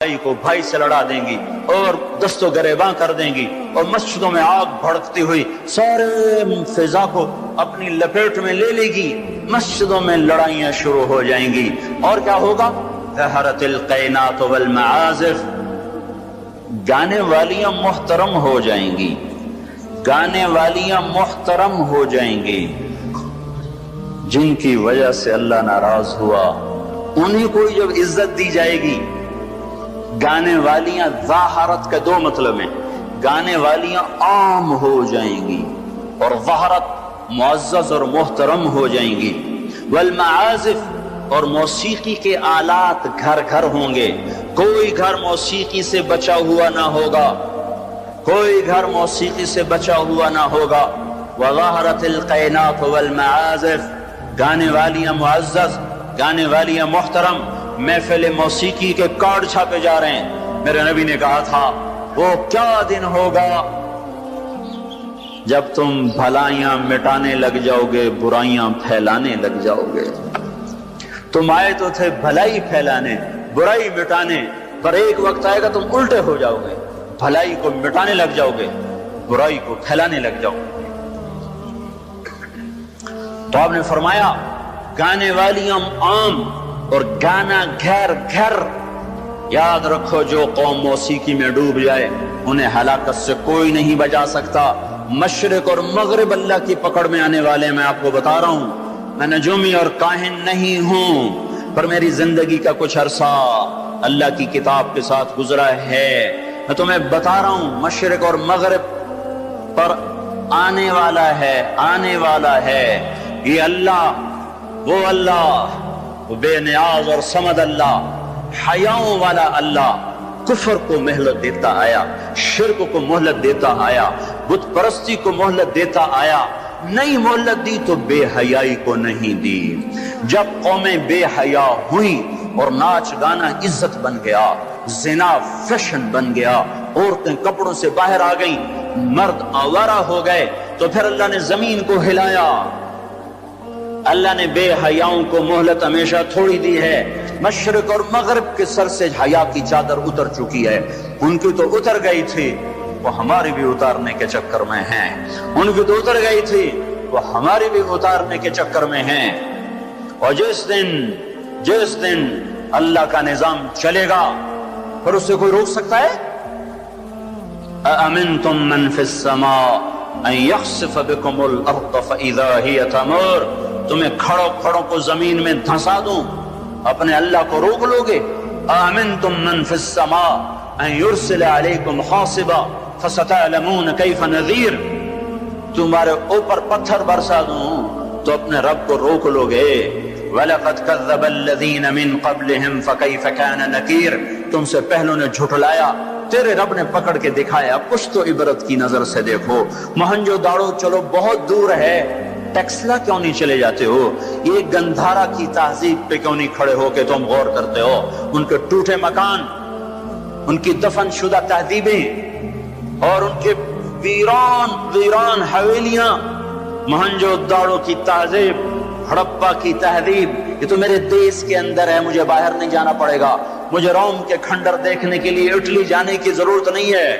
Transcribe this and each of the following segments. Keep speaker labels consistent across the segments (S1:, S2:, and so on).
S1: بھائی کو بھائی سے لڑا دیں گی اور دست و گریباں کر دیں گی، اور مسجدوں میں آگ بھڑکتی ہوئی سارے فضا کو اپنی لپیٹ میں لے لے گی، مسجدوں میں لڑائیاں شروع ہو جائیں گی، اور کیا ہوگا؟ ظہرت القینات والمعازف، گانے والیاں محترم ہو جائیں گی، گانے والیاں محترم ہو جائیں گی، جن کی وجہ سے اللہ ناراض ہوا انہیں کوئی جب عزت دی جائے گی۔ گانے والیاں ظاہرت کا دو مطلب ہیں، گانے والیاں عام ہو جائیں گی اور ظاہرت معزز اور محترم ہو جائیں گی۔ والمعازف، اور موسیقی کے آلات گھر گھر ہوں گے، کوئی گھر موسیقی سے بچا ہوا نہ ہوگا، کوئی گھر موسیقی سے بچا ہوا نہ ہوگا۔ وظہرت القینات والمعازف، گانے والیاں معزز، گانے والیاں محترم۔ محفل موسیقی کے کارڈ چھاپے جا رہے ہیں۔ میرے نبی نے کہا تھا وہ کیا دن ہوگا جب تم بھلائیاں مٹانے لگ جاؤ گے، برائیاں پھیلانے لگ جاؤ گے۔ تم آئے تو تھے بھلائی پھیلانے، برائی مٹانے، پر ایک وقت آئے گا تم الٹے ہو جاؤ گے، بھلائی کو مٹانے لگ جاؤ گے، برائی کو پھیلانے لگ جاؤ گے۔ تو آپ نے فرمایا گانے والیاں عام اور گانا گھر گھر۔ یاد رکھو جو قوم موسیقی میں ڈوب جائے انہیں ہلاکت سے کوئی نہیں بچا سکتا۔ مشرق اور مغرب اللہ کی پکڑ میں آنے والے، میں آپ کو بتا رہا ہوں، میں نجومی اور کاہن نہیں ہوں، پر میری زندگی کا کچھ عرصہ اللہ کی کتاب کے ساتھ گزرا ہے۔ میں تمہیں بتا رہا ہوں مشرق اور مغرب پر آنے والا ہے، آنے والا ہے یہ اللہ، وہ اللہ، وہ بے نیاز اور صمد اللہ، حیاؤں والا اللہ، کفر کو مہلت دیتا آیا، شرک کو مہلت دیتا آیا، بت پرستی کو مہلت دیتا آیا۔ نہیں مہلت دی تو بے حیائی کو نہیں دی۔ جب قومیں بے حیا ہوئیں اور ناچ گانا عزت بن گیا، زنا فیشن بن گیا، عورتیں کپڑوں سے باہر آ گئیں، مرد آوارہ ہو گئے، تو پھر اللہ نے زمین کو ہلایا۔ اللہ نے بے حیاؤں کو مہلت ہمیشہ تھوڑی دی ہے۔ مشرق اور مغرب کے سر سے حیا کی چادر اتر چکی ہے، ان کی تو اتر گئی تھی، وہ ہماری بھی اتارنے کے چکر میں ہیں، ان کی تو اتر گئی تھی، وہ ہماری بھی اتارنے کے چکر میں ہیں۔ اور جس دن اللہ کا نظام چلے گا پھر اسے کوئی روک سکتا ہے؟ أَأَمِنْتُمْ مَنْ فِي السَّمَاءِ أَنْ يَخْسِفَ بِكُمُ الْأَرْضَ فَإِذَا هِيَ تَمُورُ، تمہیں کھڑوں کو زمین میں دھنسا دوں، اپنے اللہ کو روک لو گے؟ آمنتم من فی السماء ان یرسل علیکم حاصبا فستعلمون کیف نذیر، تمہارے اوپر پتھر برسا دوں تو اپنے رب کو روک لو گے؟ وَلَقَدْ كَذَّبَ الَّذِينَ مِن قَبْلِهِمْ فَكَيْفَ كَانَ نَكِيرٌ، تم سے پہلوں نے جھٹلایا، تیرے رب نے پکڑ کے دکھایا، کچھ تو عبرت کی نظر سے دیکھو۔ مہنجو داڑو چلو بہت دور ہے، ٹیکسلا کیوں نہیں چلے جاتے ہو؟ یہ گندھارا کی تہذیب پہ کیوں نہیں کھڑے ہو کہ تم غور کرتے ہو؟ ان کے ٹوٹے مکان، ان کی دفن شدہ تہذیبیں اور ان کے ویران حویلیاں، مہنجو داڑو کی تہذیب، ہڑپا کی تہذیب، یہ تو میرے دیش کے اندر ہے، مجھے باہر نہیں جانا پڑے گا، مجھے روم کے کھنڈر دیکھنے کے لیے اٹلی جانے کی ضرورت نہیں ہے،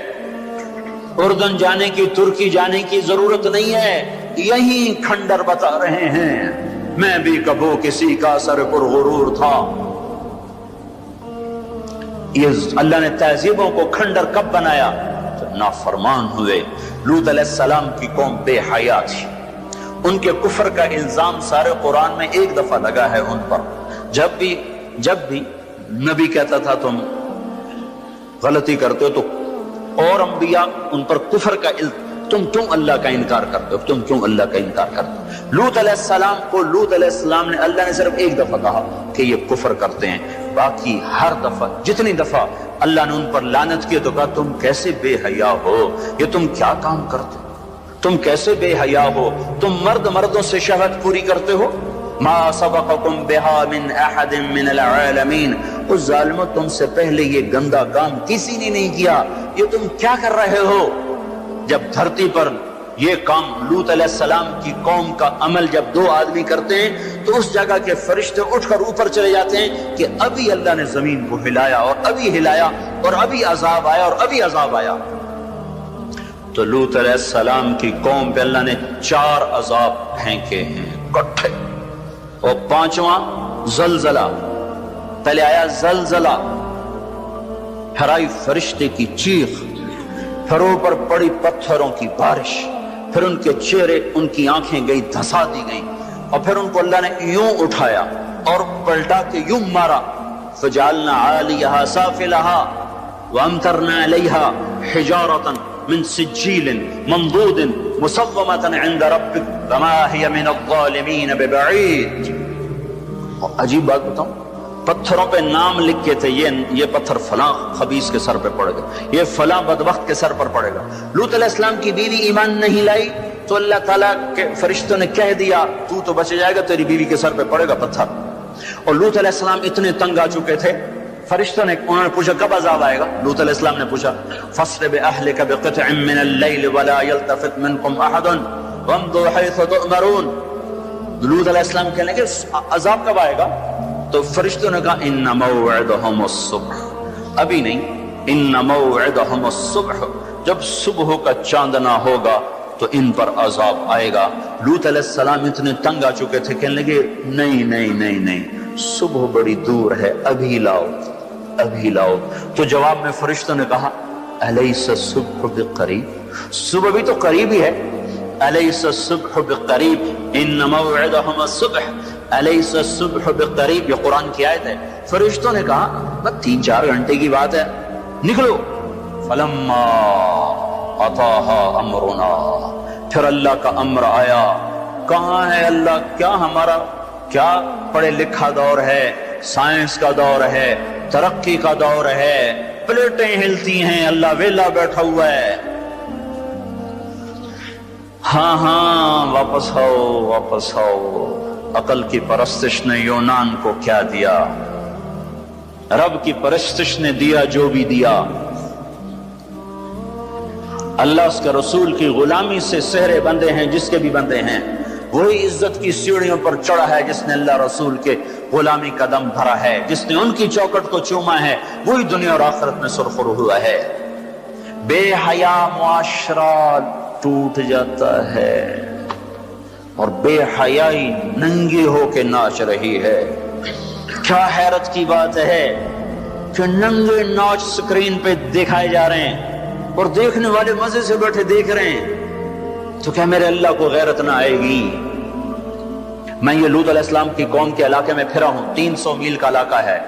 S1: اردن جانے کی، ترکی جانے کی ضرورت نہیں ہے، یہی کھنڈر بتا رہے ہیں۔ میں بھی کبھی کسی کا سر پر غرور تھا۔ یہ اللہ نے تہذیبوں کو کھنڈر کب بنایا؟ جب نافرمان ہوئے۔ لوط علیہ السلام کی قوم بے حیا تھی، ان کے کفر کا الزام سارے قرآن میں ایک دفعہ لگا ہے ان پر۔ جب بھی نبی کہتا تھا تم غلطی کرتے ہو تو اور انبیاء ان پر کفر کا تم کیوں اللہ کا انکار کرتے ہو، تم کیوں اللہ کا انکار کرتے ہو؟ لوط علیہ السلام کو لوط علیہ السلام نے، اللہ نے صرف ایک دفعہ کہا کہ یہ کفر کرتے ہیں، باقی ہر دفعہ جتنی دفعہ اللہ نے ان پر لعنت کی تو کہا تم کیسے بے حیا ہو، یہ تم کیا کام کرتے ہو، تم کیسے بے حیا ہو، تم مردوں سے شہوت پوری کرتے ہو۔ ما سبقکم بہا من احد من العالمین، اس ظالموں تم سے پہلے یہ گندا کام کسی نے نہیں کیا، یہ تم کیا کر رہے ہو؟ جب دھرتی پر یہ کام لوط علیہ السلام کی قوم کا عمل جب دو آدمی کرتے ہیں تو اس جگہ کے فرشتے اٹھ کر اوپر چلے جاتے ہیں کہ ابھی اللہ نے زمین کو ہلایا اور ابھی ہلایا اور ابھی عذاب آیا اور ابھی عذاب آیا. تو لوط علیہ السلام کی قوم پہ اللہ نے 4 عذاب پھینکے ہیں کٹھے. اور 5واں زلزلہ. پہلے آیا زلزلہ، پھر آئی فرشتے کی چیخ، پھر اوپر پڑی پتھروں کی بارش، پھر ان کے چہرے، ان کی آنکھیں گئی دھسا دی گئیں، اور پھر ان کو اللہ نے یوں اٹھایا اور پلٹا کے یوں مارا. فجعلنا عالیہا سافلہا وامطرنا علیہا حجارۃ من سجیل منضود مسومۃ عند ربک وما ہی من الظالمین ببعید. عجیب بات بتاؤں، پتھروں پہ نام لکھے تھے، یہ پتھر فلاں خبیث کے سر پہ پڑے گا، یہ فلاں بدبخت کے سر پر پڑے گا. لوط علیہ السلام کی بیوی ایمان نہیں لائی تو اللہ تعالیٰ کے فرشتوں نے کہہ دیا تو بچ جائے گا، تیری بیوی کے سر پہ پڑے گا پتھر. اور لوط علیہ السلام اتنے تنگ آ چکے تھے، فرشتوں نے انہوں نے پوچھا کب عذاب آئے گا؟ لوط علیہ السلام نے پوچھا فَأَسْرِ بِأَهْلِكَ بِقِطْعٍ مِّنَ اللَّيْلِ وَلَا يَلْتَفِتْ مِنكُمْ أَحَدٌ وَامْضُوا حَيْثُ تُؤْمَرُونَ. لوط علیہ السلام کہنے لگے عذاب کب آئے گا؟ تو فرشتوں نے کہا ان موعدہم الصبح. ابھی نہیں، ان موعدہم الصبح، جب صبح کا چاندنا ہوگا تو ان پر عذاب آئے گا. لوط علیہ السلام اتنے تنگ آ چکے تھے، کہنے لگے نہیں نہیں نہیں نہیں، صبح بڑی دور ہے، ابھی لاؤ ابھی لاؤ. تو جواب میں فرشتوں نے کہا الیس الصبح بقریب، صبح بھی تو قریب ہی ہے. الیس الصبح بقریب ان موعدہم الصبح الیس الصبح بقریب، یہ قرآن کی آیت ہے. فرشتوں نے کہا بس 3-4 گھنٹے کی بات ہے، نکلو. فلما اتاها امرنا، پھر اللہ کا امر آیا. کہاں ہے اللہ؟ کیا ہمارا کیا پڑھے لکھا دور ہے، سائنس کا دور ہے، ترقی کا دور ہے، پلیٹیں ہلتی ہیں، اللہ ویلا بیٹھا ہوا ہے. ہاں ہاں واپس آؤ واپس آؤ. عقل کی پرستش نے یونان کو کیا دیا، رب کی پرستش نے دیا جو بھی دیا. اللہ اس کے رسول کی غلامی سے سہرے بندے ہیں جس کے بھی بندے ہیں. وہی عزت کی سیڑھیوں پر چڑھا ہے جس نے اللہ رسول کے غلامی کا دم بھرا ہے، جس نے ان کی چوکٹ کو چوما ہے، وہی دنیا اور آخرت میں سرخرو ہوا ہے. بے حیا معاشرہ ٹوٹ جاتا ہے اور بے حیائی ننگی ہو کے ناچ رہی ہے. کیا حیرت کی بات ہے کہ ننگے ناچ سکرین پہ دکھائے جا رہے ہیں اور دیکھنے والے مزے سے بیٹھے دیکھ رہے ہیں. تو کیا میرے اللہ کو غیرت نہ آئے گی؟ میں یہ لوط علیہ السلام کی قوم کے علاقے میں پھرا ہوں. 300 میل کا علاقہ ہے،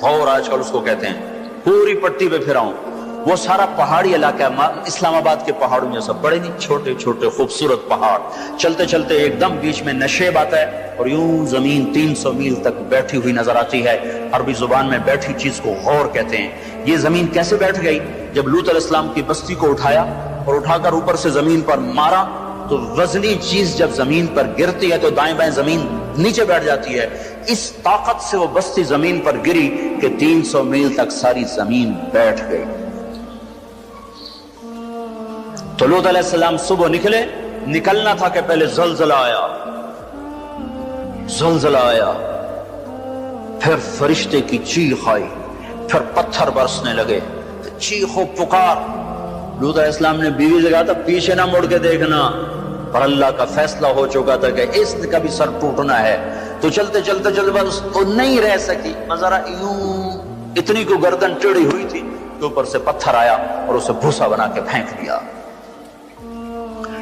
S1: غور آج کل اس کو کہتے ہیں. پوری پٹی پہ پھرا ہوں. وہ سارا پہاڑی علاقہ ہے، اسلام آباد کے پہاڑوں جیسا، بڑے نہیں، چھوٹے چھوٹے خوبصورت پہاڑ. چلتے چلتے ایک دم بیچ میں نشیب آتا ہے اور یوں زمین 300 میل تک بیٹھی ہوئی نظر آتی ہے. عربی زبان میں بیٹھی چیز کو غور کہتے ہیں. یہ زمین کیسے بیٹھ گئی؟ جب لوط علیہ السلام کی بستی کو اٹھایا اور اٹھا کر اوپر سے زمین پر مارا تو وزنی چیز جب زمین پر گرتی ہے تو دائیں بائیں زمین نیچے بیٹھ جاتی ہے. اس طاقت سے وہ بستی زمین پر گری کہ 300 میل تک ساری زمین بیٹھ گئی. تو لوط علیہ السلام صبح نکلنا تھا کہ پہلے زلزلہ آیا، پھر فرشتے کی چیخ آئی، پھر پتھر برسنے لگے، چیخ و پکار. لوط علیہ السلام نے بیوی سے کہا تھا پیچھے نہ مڑ کے دیکھنا، پر اللہ کا فیصلہ ہو چکا تھا کہ اس کا بھی سر ٹوٹنا ہے. تو چلتے بس وہ نہیں رہ سکی، ذرا یوں اتنی کو گردن ٹیڑھی ہوئی تھی کہ اوپر سے پتھر آیا اور اسے بھوسا بنا کے پھینک دیا.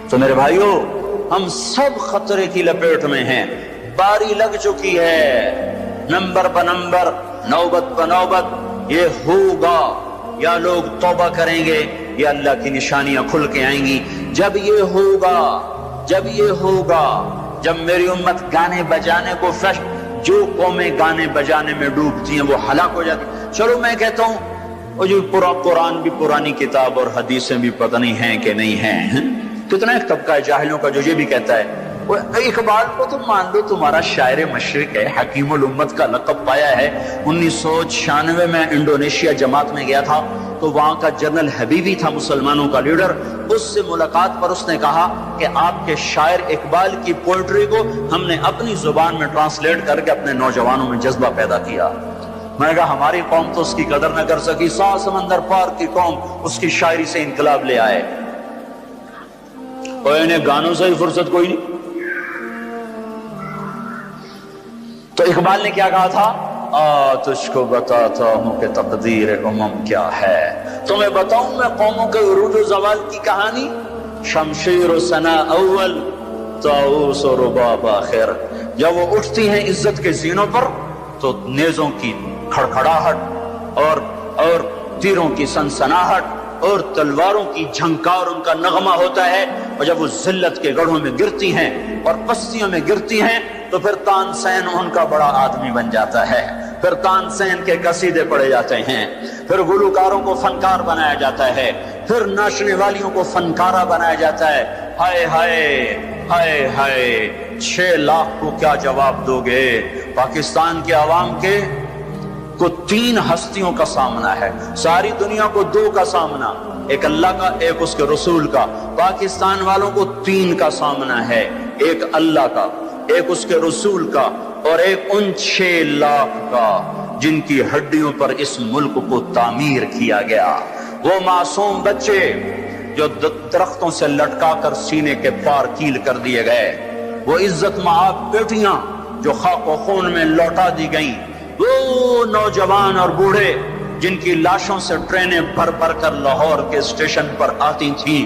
S1: تو میرے بھائیو، ہم سب خطرے کی لپیٹ میں ہیں. باری لگ چکی ہے، نمبر پہ نمبر، نوبت پہ نوبت. یہ ہوگا، یا لوگ توبہ کریں گے یا اللہ کی نشانیاں کھل کے آئیں گی. جب یہ ہوگا، جب میری امت گانے بجانے کو جو قومیں گانے بجانے میں ڈوبتی ہیں وہ ہلاک ہو جاتی. چلو میں کہتا ہوں وہ جو پورا قرآن بھی پرانی کتاب اور حدیثیں بھی پتہ نہیں ہیں کہ نہیں ہیں. کتنا ایک طبقہ ہے جاہلوں کا جو یہ بھی کہتا ہے وہ اقبال کو تم مان لو تمہارا شاعر مشرق ہے، حکیم الامت کا لقب پایا ہے۔ 1996 میں انڈونیشیا جماعت میں گیا تھا تو وہاں کا جنرل حبیبی تھا مسلمانوں کا لیڈر، اس سے ملاقات پر اس نے کہا کہ آپ کے شاعر اقبال کی پوئٹری کو ہم نے اپنی زبان میں ٹرانسلیٹ کر کے اپنے نوجوانوں میں جذبہ پیدا کیا۔ میں نے کہا ہماری قوم تو اس کی قدر نہ کر سکی، 100 سمندر پار کی قوم اس کی شاعری سے انقلاب لے آئے، اور انہیں گانوں سے ہی فرصت کوئی نہیں۔ تو اقبال نے کیا کہا تھا؟ تجھ کو بتاتا ہوں کہ تقدیر امم کیا ہے، تمہیں بتاؤں میں قوموں کے عروج و زوال کی کہانی، شمشیر و ثنا اول طاؤس و رباب آخر۔ جب وہ اٹھتی ہیں عزت کے زینوں پر تو نیزوں کی کھڑکھڑاہٹ اور تیروں کی سنسناہٹ اور تلواروں کی جھنکار ان کا نغمہ ہوتا ہے، اور جب وہ ذلت کے گڑھوں میں گرتی ہیں اور پستیوں میں گرتی ہیں تو پھر تانسین ان کا بڑا آدمی بن جاتا ہے، پھر تانسین کے قصیدے پڑھے جاتے ہیں، پھر گلوکاروں کو فنکار بنایا جاتا ہے، پھر ناچنے والیوں کو فنکارہ بنایا جاتا ہے۔ ہائے ہائے ہائے ہائے، 6 لاکھ کو کیا جواب دو گے؟ پاکستان کے عوام کے کو 3 ہستیوں کا سامنا ہے، ساری دنیا کو 2 کا سامنا، ایک اللہ کا ایک اس کے رسول کا، پاکستان والوں کو 3 کا سامنا ہے، ایک اللہ کا، ایک اس کے رسول کا، اور ایک ان 6 لاکھ کا جن کی ہڈیوں پر اس ملک کو تعمیر کیا گیا۔ وہ معصوم بچے جو درختوں سے لٹکا کر سینے کے پار کیل کر دیے گئے، وہ عزت مآب بیٹیاں جو خاک و خون میں لوٹا دی گئیں، وہ نوجوان اور بوڑھے جن کی لاشوں سے ٹرینیں بھر بھر کر لاہور کے اسٹیشن پر آتی تھیں۔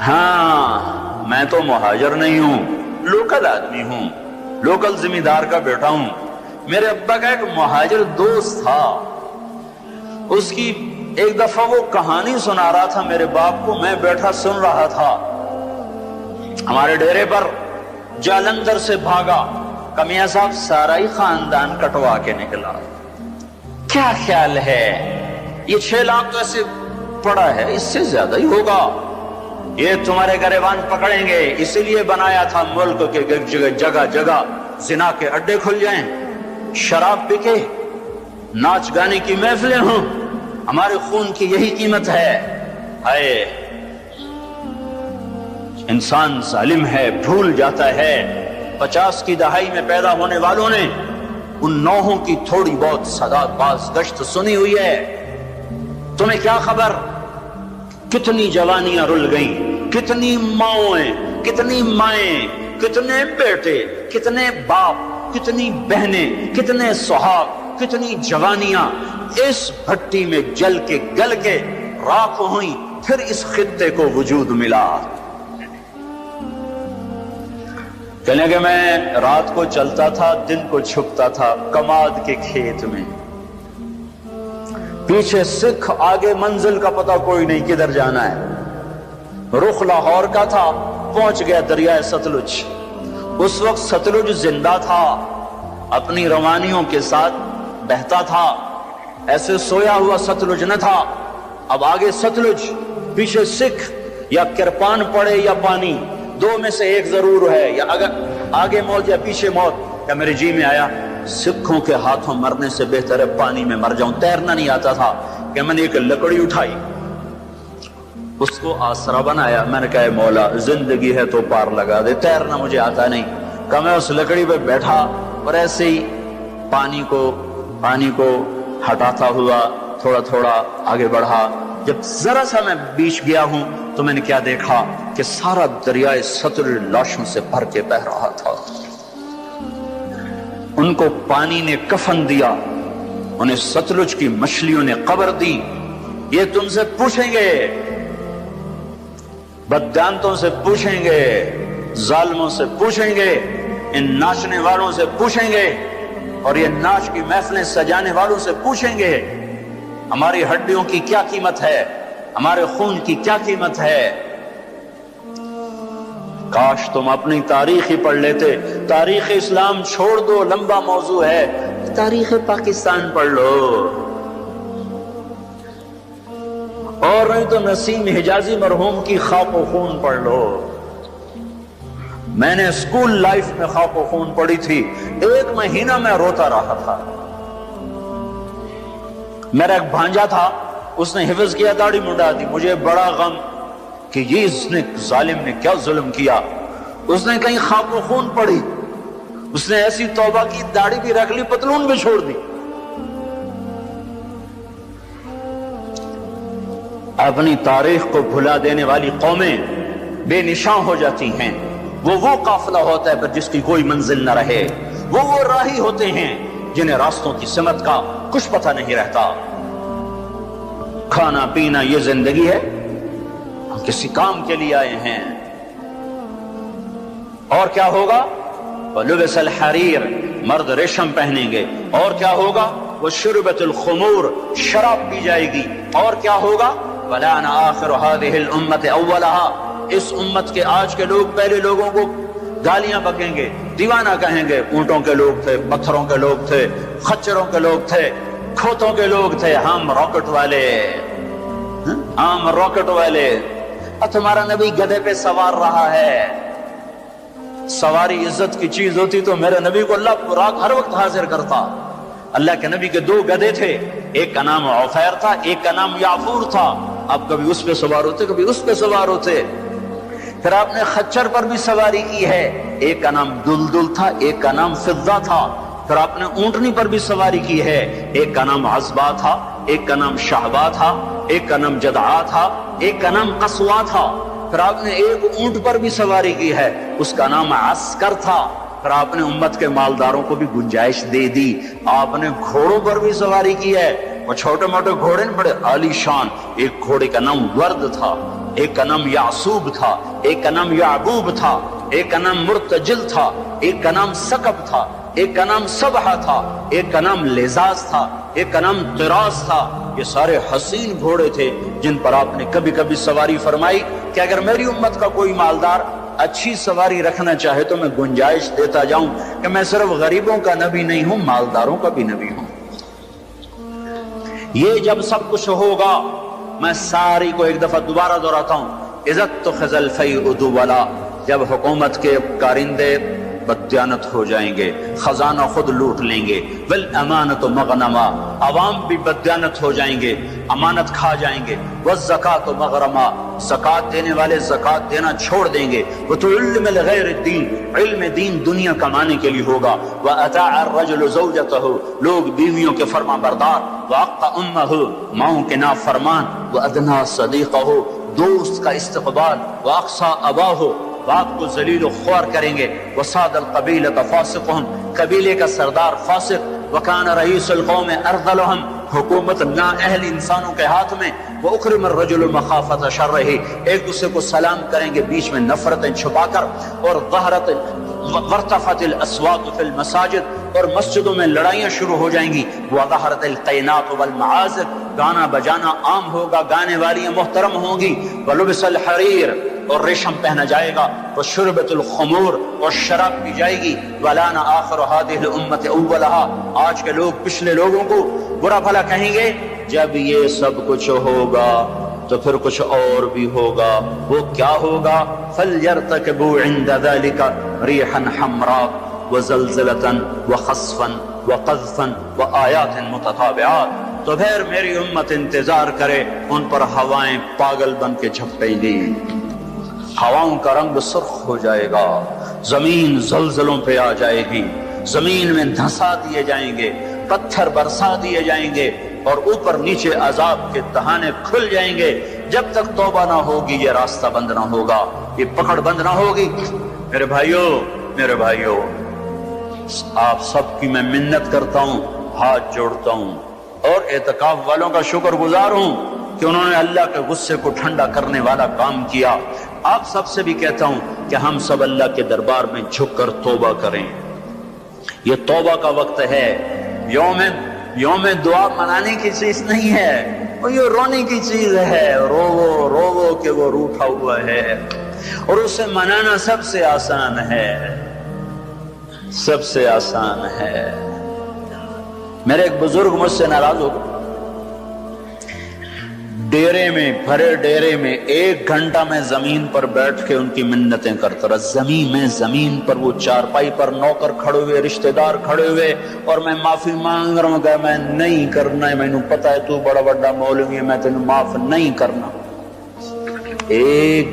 S1: ہاں، میں تو مہاجر نہیں ہوں، لوکل آدمی ہوں، لوکل زمیندار کا بیٹا ہوں۔ میرے ابا کا ایک مہاجر دوست تھا، اس کی ایک دفعہ وہ کہانی سنا رہا تھا میرے باپ کو، میں بیٹھا سن رہا تھا۔ ہمارے ڈیرے پر جالندھر سے بھاگا کہ میاں صاحب سارا ہی خاندان کٹوا کے نکلا۔ کیا خیال ہے؟ یہ 6 لاکھ تو ایسے پڑا ہے، اس سے زیادہ ہی ہوگا، یہ تمہارے گریبان پکڑیں گے، اسی لیے بنایا تھا ملک کے جگہ جگہ زنا کے اڈے کھل جائیں، شراب بکے، ناچ گانے کی محفلیں ہوں، ہمارے خون کی یہی قیمت ہے۔ ہائے، انسان ظالم ہے، بھول جاتا ہے۔ 50 کی دہائی میں پیدا ہونے والوں نے ان نوحوں کی تھوڑی بہت صدا باز گشت سنی ہوئی ہے۔ تمہیں کیا خبر کتنی جوانیاں رل گئیں، کتنی ماؤں، کتنی مائیں، کتنے بیٹے، کتنے باپ، کتنی بہنیں، کتنے سہاگ، کتنی جوانیاں اس بھٹی میں جل کے گل کے راکھ ہوئیں، پھر اس خطے کو وجود ملا۔ کہنے کہ میں رات کو چلتا تھا، دن کو چھپتا تھا کماد کے کھیت میں، پیچھے سکھ، آگے منزل کا پتہ کوئی نہیں کدھر جانا ہے۔ رخ لاہور کا تھا، پہنچ گیا دریائے ستلج۔ اس وقت ستلج زندہ تھا، اپنی روانیوں کے ساتھ بہتا تھا، ایسے سویا ہوا ستلج نہ تھا۔ اب آگے ستلج، پیچھے سکھ، یا کرپان پڑے یا پانی، 2 میں سے ایک ضرور ہے، یا اگر آگے موت یا پیچھے موت۔ کیا میرے جی میں آیا سکھوں کے ہاتھوں مرنے سے بہتر ہے پانی میں مر جاؤں۔ تیرنا نہیں آتا تھا کہ میں نے ایک لکڑی اٹھائی، اس کو آسرا بنایا، میں نے کہا مولا زندگی ہے تو پار لگا دے، تیرنا مجھے آتا نہیں۔ کہ میں اس لکڑی پہ بیٹھا اور ایسے ہی پانی کو ہٹاتا ہوا تھوڑا تھوڑا آگے بڑھا۔ جب ذرا سا میں بیچ گیا ہوں تو میں نے کیا دیکھا کہ سارا دریائے ستلج لاشوں سے بھر کے بہ رہا تھا۔ ان کو پانی نے کفن دیا، انہیں ستلج کی مچھلیوں نے قبر دی۔ یہ تم سے پوچھیں گے، بددانتوں سے پوچھیں گے، ظالموں سے پوچھیں گے، ان ناچنے والوں سے پوچھیں گے، اور یہ ناچ کی محفلیں سجانے والوں سے پوچھیں گے ہماری ہڈیوں کی کیا قیمت ہے، ہمارے خون کی کیا قیمت ہے۔ کاش تم اپنی تاریخ ہی پڑھ لیتے۔ تاریخ اسلام چھوڑ دو، لمبا موضوع ہے، تاریخ پاکستان پڑھ لو، اور نہیں تو نسیم حجازی مرحوم کی خاک و خون پڑھ لو۔ میں نے اسکول لائف میں خاک و خون پڑی تھی، 1 مہینہ میں روتا رہا تھا۔ میرا ایک بھانجا تھا، اس نے حفظ کیا، داڑھی منڈا دی، مجھے بڑا غم کہ یہ اس نے ظالم نے کیا ظلم کیا۔ اس نے کہیں خاک و خون پڑی، اس نے ایسی توبہ کی، داڑھی بھی رکھ لی، پتلون بھی چھوڑ دی۔ اپنی تاریخ کو بھلا دینے والی قومیں بے نشاں ہو جاتی ہیں۔ وہ قافلہ ہوتا ہے پر جس کی کوئی منزل نہ رہے، وہ راہی ہوتے ہیں جنہیں راستوں کی سمت کا کچھ پتہ نہیں رہتا۔ کھانا پینا یہ زندگی ہے، ہم کسی کام کے لیے آئے ہیں۔ اور کیا ہوگا؟ وَلُبِسَ الْحَرِيرُ، مرد ریشم پہنیں گے۔ اور کیا ہوگا؟ وَشُرِبَتِ الْخُمُورُ، شراب پی جائے گی۔ اور کیا ہوگا؟ وَلَعَنَ آخِرُ هَذِهِ الْأُمَّةِ أَوَّلَهَا، اس امت کے آج کے لوگ پہلے لوگوں کو گالیاں بکیں گے، دیوانہ کہیں گے۔ اونٹوں کے لوگ تھے، پتھروں کے لوگ تھے، خچروں کے لوگ تھے، کھوتوں کے لوگ تھے، ہم راکٹ والے، ہم راکٹ والے۔ اور تمہارا نبی گدھے پہ سوار رہا ہے۔ سواری عزت کی چیز ہوتی تو میرے نبی کو اللہ رات ہر وقت حاضر کرتا۔ اللہ کے نبی کے 2 گدھے تھے، ایک کا نام عفیر تھا، ایک کا نام یعفور تھا۔ اب کبھی اس پہ سوار ہوتے، کبھی اس پہ سوار ہوتے۔ پھر آپ نے خچر پر بھی سواری کی ہے، ایک کا نام دلدل تھا، ایک کا نام فضہ تھا۔ پھر آپ نے اونٹنی پر بھی سواری کی ہے، ایک کا نام عزبا تھا، ایک کا نام شہبا تھا، ایک کا نام جدعا تھا، ایک کا نام قصوا تھا۔ پھر آپ نے ایک اونٹ پر بھی سواری کی ہے، اس کا نام عسکر تھا۔ پھر آپ نے امت کے مالداروں کو بھی گنجائش دے دی۔ آپ نے گھوڑوں پر بھی سواری کی ہے، وہ چھوٹے موٹے گھوڑے بڑے عالی شان۔ ایک گھوڑے کا نام ورد تھا، ایک کا نام یعصوب تھا، ایک کا نام یعبوب تھا، ایک کا نام مرتجل تھا، ایک کا نام سکب تھا، ایک کا نام سبحہ تھا، ایک کا نام لزاز تھا، ایک کا نام طراز تھا۔ یہ سارے حسین گھوڑے تھے جن پر آپ نے کبھی کبھی سواری فرمائی کہ اگر میری امت کا کوئی مالدار اچھی سواری رکھنا چاہے تو میں گنجائش دیتا جاؤں کہ میں صرف غریبوں کا نبی نہیں ہوں، مالداروں کا بھی نبی ہوں۔ یہ جب سب کچھ ہوگا، میں ساری کو ایک دفعہ دوبارہ دہراتا ہوں، عزت تو خزل فی ادولا، جب حکومت کے کارندے بددیانت ہو جائیں گے، خزانہ خود لوٹ لیں گے، والامانت مغنما، عوام بھی بددیانت ہو جائیں گے، امانت کھا جائیں گے، والزکاۃ مغرما، زکات دینے والے زکات دینا چھوڑ دیں گے، وتعلم لغیر الدین، علم دین دنیا کمانے کے لیے ہوگا، واطاع الرجل زوجته، لوگ بیویوں کے فرما بردار، واقع امه، ماؤں کے نافرمان، وادنى صدیقه، دوست کا استقبال، واقصى اباہ، باپ کو ذلیل و خوار کریں گے، وصاد القبیلۃ فاسقهم، قبیلے کا سردار فاسق، وکان رئیس القوم ارذلهم، حکومت نااہل انسانوں کے ہاتھ میں، واکرم الرجل مخافۃ شرہ، ایک دوسرے کو سلام کریں گے بیچ میں نفرتیں چھپا کر، اور وارتفعت الاصوات فی المساجد، اور مسجدوں میں لڑائیاں شروع ہو جائیں گی، وظہرت القینات والمعازف، گانا بجانا عام ہوگا، گانے والیاں محترم ہوں گی، ولبس الحریر، اور ریشم پہنا جائے گا، وشربت الخمور، اور شراب پی جائے گی، ولانا آخر هذه الامت اولها، آج کے لوگ پچھلے لوگوں کو برا بھلا کہیں گے۔ جب یہ سب کچھ ہوگا تو پھر کچھ اور بھی ہوگا، وہ کیا ہوگا؟ فَلْيَرْتَكِبُوا عِنْدَ ذَلِكَ رِيحًا حَمْرَاءَ وَزَلْزَلَةً وَخَسْفًا وَقَذْفًا وَآيَاتٍ مُتَتَابِعَاتٍ، تو پھر میری امت انتظار کرے، ان پر ہوائیں پاگل بن کے جھپٹیں گی، ہواؤں کا رنگ سرخ ہو جائے گا، زمین زلزلوں پہ آ جائے گی، زمین میں دھنسا دیے جائیں گے، پتھر برسا دیے جائیں گے، اور اوپر نیچے عذاب کے دہانے کھل جائیں گے۔ جب تک توبہ نہ ہوگی یہ راستہ بند نہ ہوگا، یہ پکڑ بند نہ ہوگی۔ میرے بھائیوں، آپ سب کی میں منت کرتا ہوں، ہاتھ جوڑتا ہوں، اور اعتکاف والوں کا شکر گزار ہوں کہ انہوں نے اللہ کے غصے کو ٹھنڈا کرنے والا کام کیا۔ آپ سب سے بھی کہتا ہوں کہ ہم سب اللہ کے دربار میں جھک کر توبہ کریں۔ یہ توبہ کا وقت ہے، یوم دعا منانے کی چیز نہیں ہے، اور یہ رونے کی چیز ہے، رو کہ وہ روٹھا ہوا ہے، اور اسے منانا سب سے آسان ہے، سب سے آسان ہے۔ میرے ایک بزرگ مجھ سے ناراض ہو گئے، ڈیرے میں، بھرے ڈیرے میں 1 گھنٹہ میں زمین پر بیٹھ کے ان کی منتیں کرتا رہا، زمین پر وہ چارپائی پر نوکر کھڑے ہوئے، رشتہ دار کھڑے ہوئے، اور میں معافی مانگ رہا ہوں کہ میں نہیں کرنا ہے، مینوں پتا ہے تو بڑا بڑا مولوی ہے، میں تینوں معاف نہیں کرنا۔ 1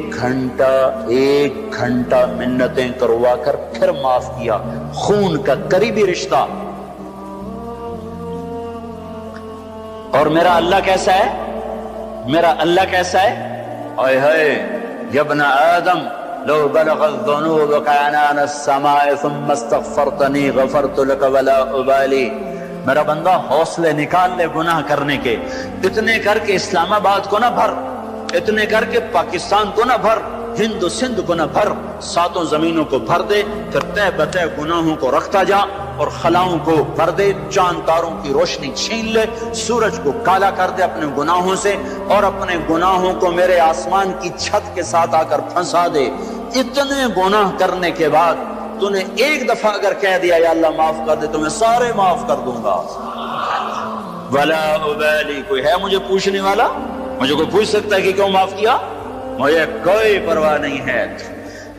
S1: گھنٹہ منتیں کروا کر پھر معاف کیا، خون کا قریبی رشتہ۔ اور میرا اللہ کیسا ہے؟ میرا اللہ کیسا ہے؟ اے ہے یا ابن آدم لو بلغت ذنوبك عنان السماء ثم استغفرتنی غفرت لك ولا ابالی۔ میرا بندہ حوصلے نکال لے گناہ کرنے کے، اتنے کر کے اسلام آباد کو نہ بھر، اتنے کر کے پاکستان کو نہ بھر، ہند و سندھ کو نہ بھر، 7 زمینوں کو بھر دے، پھر تہ بتہ گناہوں کو رکھتا جا اور خلاؤں کو بھر دے، چاند تاروں کی روشنی چھین لے، سورج کو کالا کر دے اپنے گناہوں سے، اور اپنے گناہوں کو میرے آسمان کی چھت کے ساتھ آ کر پھنسا دے۔ اتنے گناہ کرنے کے بعد تو نے 1 دفعہ اگر کہہ دیا یا اللہ معاف کر دے تو میں سارے معاف کر دوں گا، ولا ابالی، کوئی ہے مجھے پوچھنے والا؟ مجھے کوئی پوچھ سکتا ہے کہ کیوں معاف کیا؟ مجھے کوئی پرواہ نہیں ہے۔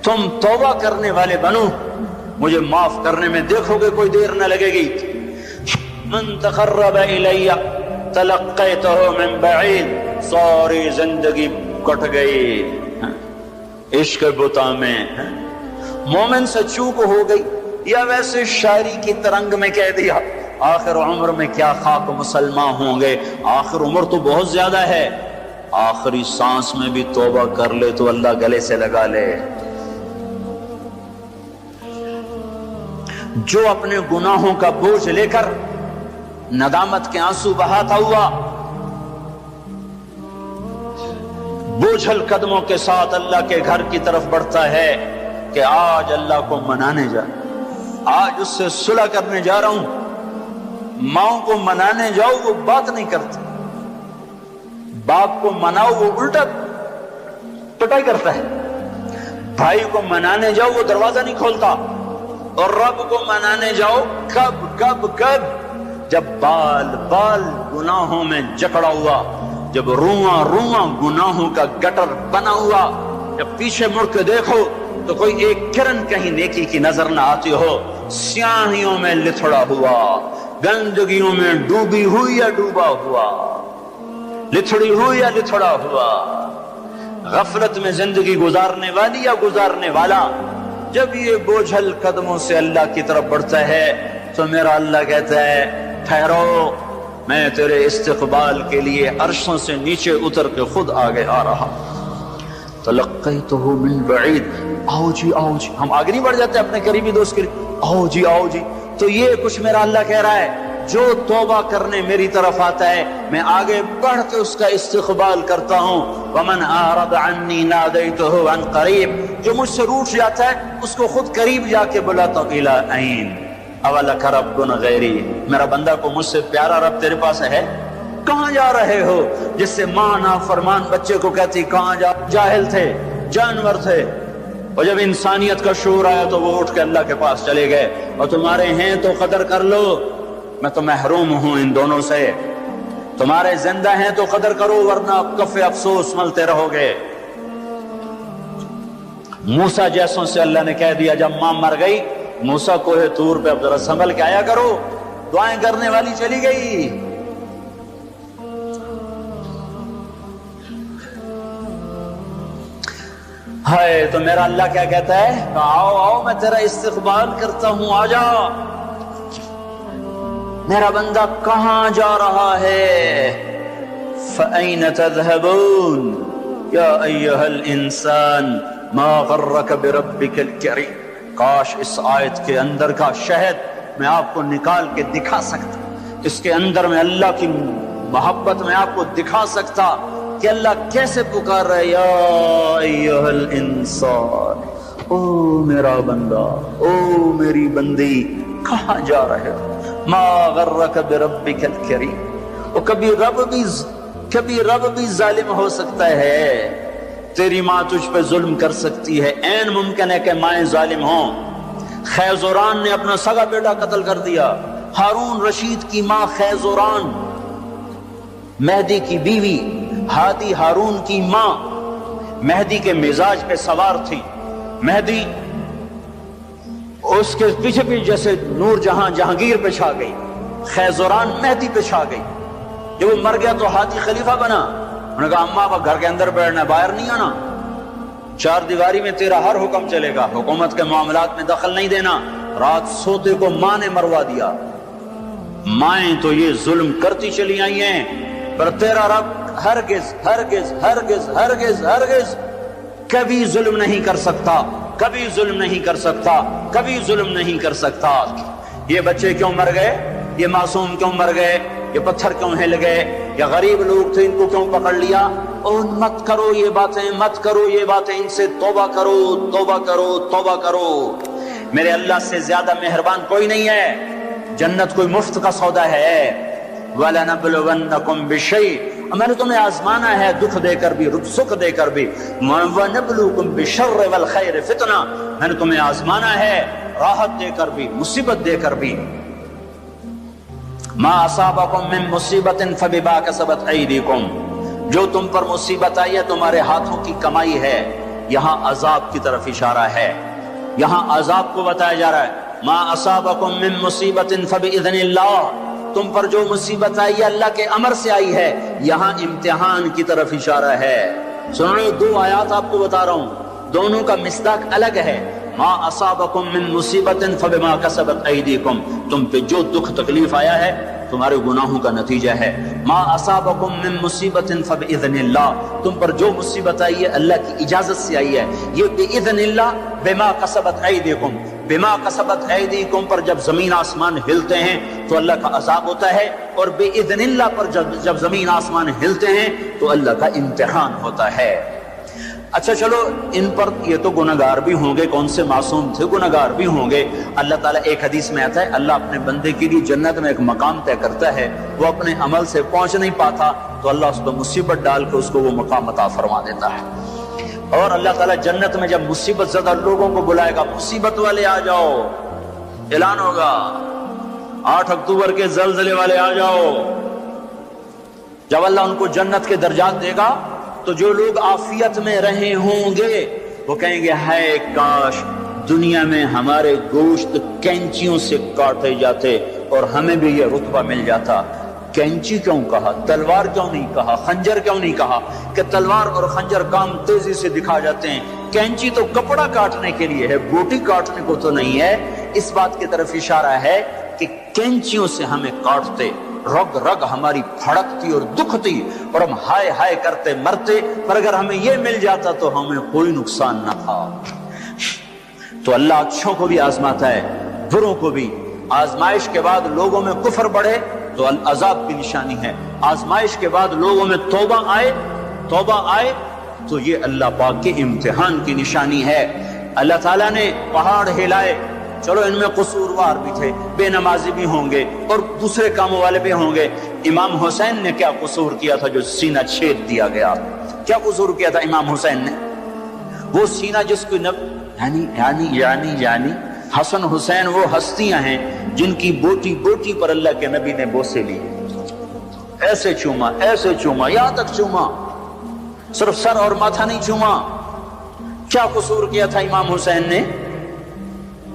S1: تم توبہ کرنے والے بنو، مجھے معاف کرنے میں دیکھو گے کوئی دیر نہ لگے گی۔ من تقرب الی تلقیتہ من بعید، ساری زندگی کٹ گئی عشق بتا میں، مومن سے چوک ہو گئی، یا ویسے شاعری کی ترنگ میں کہہ دیا آخر عمر میں کیا خاک مسلمان ہوں گے، آخر عمر تو بہت زیادہ ہے، آخری سانس میں بھی توبہ کر لے تو اللہ گلے سے لگا لے۔ جو اپنے گناہوں کا بوجھ لے کر ندامت کے آنسو بہاتا ہوا بوجھل قدموں کے ساتھ اللہ کے گھر کی طرف بڑھتا ہے کہ آج اللہ کو منانے جا، آج اس سے صلح کرنے جا رہا ہوں، ماؤں کو منانے جاؤ وہ بات نہیں کرتی، باپ کو مناؤ وہ الٹا پٹائی کرتا ہے، بھائی کو منانے جاؤ وہ دروازہ نہیں کھولتا، اور رب کو منانے جاؤ کب جب بال گناہوں میں جکڑا ہوا، جب رواں گناہوں کا گٹر بنا ہوا، جب پیچھے مڑ کے دیکھو تو کوئی ایک کرن کہیں نیکی کی نظر نہ آتی ہو، سیاہیوں میں لتھڑا ہوا، گندگیوں میں ڈوبی ہوئی یا ڈوبا ہوا، لتھڑی ہوئی یا لتھڑا ہوا، غفلت میں زندگی گزارنے والی یا گزارنے والا، جب یہ بوجھل قدموں سے اللہ کی طرف بڑھتا ہے تو میرا اللہ کہتا ہے ٹھہرو، میں تیرے استقبال کے لیے عرشوں سے نیچے اتر کے خود آگے آ رہا۔ تلقیتہ من بعید، آؤ جی ہم آگے نہیں بڑھ جاتے اپنے قریبی دوست کے لیے، آؤ جی۔ تو یہ کچھ میرا اللہ کہہ رہا ہے، جو توبہ کرنے میری طرف آتا ہے میں آگے بڑھ کے اس کا استقبال کرتا ہوں۔ ومن اعرض عنی نادیتہ عن قریب، جو مجھ سے روٹھ جاتا ہے اس کو خود قریب جا کے بلاتا ہوں، الی عین اولک رب غیری، میرا بندہ کو مجھ سے پیارا رب تیرے پاس ہے؟ کہاں جا رہے ہو؟ جس سے ماں نافرمان بچے کو کہتی کہاں جا، جاہل تھے، جانور تھے، اور جب انسانیت کا شعور آیا تو وہ اٹھ کے اللہ کے پاس چلے گئے، اور تمہارے ہیں تو قدر کر لو، میں تو محروم ہوں ان دونوں سے، تمہارے زندہ ہیں تو قدر کرو ورنہ کف افسوس ملتے رہو گے۔ موسیٰ جیسوں سے اللہ نے کہہ دیا جب ماں مر گئی، موسیٰ کوہ طور پہ اب ذرا سنبھل کے آیا کرو، دعائیں کرنے والی چلی گئی۔ ہائے تو میرا اللہ کیا کہتا ہے، آؤ میں تیرا استقبال کرتا ہوں، آ جا۔ میرا بندہ کہاں جا رہا ہے؟ فَأَيْنَ تَذْهَبُونَ یا ایہا الانسان ما غرک بربک الکریم۔ کاش اس آیت کے اندر کا شہد میں آپ کو نکال کے دکھا سکتا، اس کے اندر میں اللہ کی محبت میں آپ کو دکھا سکتا کہ اللہ کیسے پکار رہا ہے، یا ایہا الانسان، او میرا بندہ، او میری بندی، کہاں جا رہے ہو؟ ما غرک بربک الکریم۔ اور کبھی رب بھی ظالم ہو سکتا ہے، تیری ماں تجھ پہ ظلم کر سکتی ہے، عین ممکن ہے کہ مائیں ظالم ہوں۔ خیزوران نے اپنا سگا بیٹا قتل کر دیا، ہارون رشید کی ماں خیزوران، مہدی کی بیوی، ہادی ہارون کی ماں مہدی کے مزاج پہ سوار تھی. مہدی اس کے پیچھے بھی جیسے نور جہاں جہانگیر پہ چھا گئی، خیزران مہدی پہ چھا گئی. جب وہ مر گیا تو ہادی خلیفہ بنا. انہوں نے کہا اماں اب گھر کے اندر بیٹھنا، باہر نہیں آنا، چار دیواری میں تیرا ہر حکم چلے گا، حکومت کے معاملات میں دخل نہیں دینا. رات سوتے کو ماں نے مروا دیا. مائیں تو یہ ظلم کرتی چلی آئی ہیں، پر تیرا رب ہرگز ہرگز ہرگز ہرگز ہرگز کبھی ظلم نہیں کر سکتا، کبھی ظلم نہیں کر سکتا، کبھی ظلم نہیں کر سکتا. یہ بچے کیوں مر گئے؟ یہ معصوم کیوں مر گئے؟ یہ پتھر کیوں ہل گئے؟ یا غریب لوگ تھے ان کو کیوں پکڑ لیا؟ اور مت کرو یہ باتیں، مت کرو یہ باتیں، ان سے توبہ کرو، توبہ کرو، توبہ کرو. میرے اللہ سے زیادہ مہربان کوئی نہیں ہے. جنت کوئی مفت کا سودا ہے. وَلَنَبْلُوَنَّكُمْ بِشَيْءٍ، میں نے تمہیں آزمانا ہے دکھ دے کر بھی، سکھ دے کر بھی. وَنَبْلُوكُمْ بِالشَّرِّ وَالْخَيْرِ فِتْنَةً، میں نے تمہیں آزمانا ہے راحت دے کر بھی، مصیبت دے کر بھی. مَا أَصَابَكُم مِّن مُّصِيبَةٍ فَبِمَا كَسَبَتْ أَيْدِيكُمْ، جو تم پر مصیبت آئی ہے تمہارے ہاتھوں کی کمائی ہے. یہاں عذاب کی طرف اشارہ ہے، یہاں عذاب کو بتایا جا رہا ہے. ما اصابکم من مصیبت فباذن اللہ، تم پر جو مصیبت آئی ہے اللہ کے امر سے آئی ہے. یہاں امتحان کی طرف اشارہ ہے. سنو دو آیات آپ کو بتا رہا ہوں، دونوں کا مصداق الگ ہے. ما اصابکم من مصیبت فبما کسبت ایدیکم، تم پہ جو دکھ تکلیف آیا ہے تمہارے گناہوں کا نتیجہ ہے. ما اصابکم من مصیبت فباذن اللہ، تم پر جو مصیبت آئی ہے اللہ کی اجازت سے آئی ہے. یہ باذن اللہ، بما کسبت ایدیکم، بما کسبت ایدیکم پر جب زمین آسمان ہلتے ہیں تو اللہ کا عذاب ہوتا ہے، اور باذن اللہ پر جب زمین آسمان ہلتے ہیں تو اللہ کا امتحان ہوتا ہے. اچھا چلو ان پر یہ تو گناہگار بھی ہوں گے، کون سے معصوم تھے، گناہگار بھی ہوں گے. اللہ تعالیٰ ایک حدیث میں آتا ہے اللہ اپنے بندے کے لیے جنت میں ایک مقام طے کرتا ہے، وہ اپنے عمل سے پہنچ نہیں پاتا تو اللہ اس کو مصیبت ڈال کے اس کو وہ مقام عطا فرما دیتا ہے. اور اللہ تعالیٰ جنت میں جب مصیبت زدہ لوگوں کو بلائے گا، مصیبت والے آ جاؤ، اعلان ہوگا 8 اکتوبر کے زلزلے والے آ جاؤ. جب اللہ ان کو جنت کے درجات دے گا تو جو لوگ عافیت میں رہے ہوں گے وہ کہیں گے ہائے کاش دنیا میں ہمارے گوشت کینچیوں سے کاٹے جاتے اور ہمیں بھی یہ رتبہ مل جاتا. کینچی کیوں کہا، تلوار کیوں نہیں کہا، خنجر کیوں نہیں کہا؟ کہ تلوار اور خنجر کام تیزی سے دکھا جاتے ہیں، کینچی تو کپڑا کاٹنے کے لیے ہے، بوٹی کاٹنے کو تو نہیں ہے. اس بات کی طرف اشارہ ہے کہ کینچیوں سے ہمیں کاٹتے، رگ رگ ہماری پھڑکتی اور دکھتی اور ہم ہائے ہائے کرتے مرتے، پر اگر ہمیں یہ مل جاتا تو ہمیں کوئی نقصان نہ تھا. تو اللہ اچھوں کو بھی آزماتا ہے، بروں کو بھی. آزمائش کے بعد لوگوں میں کفر بڑھے تو عذاب کی نشانی ہے، آزمائش کے بعد لوگوں میں توبہ آئے تو یہ اللہ پاک کے امتحان کی نشانی ہے. اللہ تعالیٰ نے پہاڑ ہلائے، چلو ان میں قصوروار بھی تھے، بے نمازی بھی ہوں گے اور دوسرے کاموں والے بھی ہوں گے. امام حسین نے کیا قصور کیا تھا جو سینہ چھید دیا گیا؟ کیا قصور کیا تھا امام حسین نے؟ وہ سینہ جس کو یعنی حسن حسین وہ ہستیاں ہیں جن کی بوٹی بوٹی پر اللہ کے نبی نے بوسے لی، ایسے چوما یہاں تک چوما، صرف سر اور ماتھا نہیں چوما. کیا قصور کیا تھا امام حسین نے؟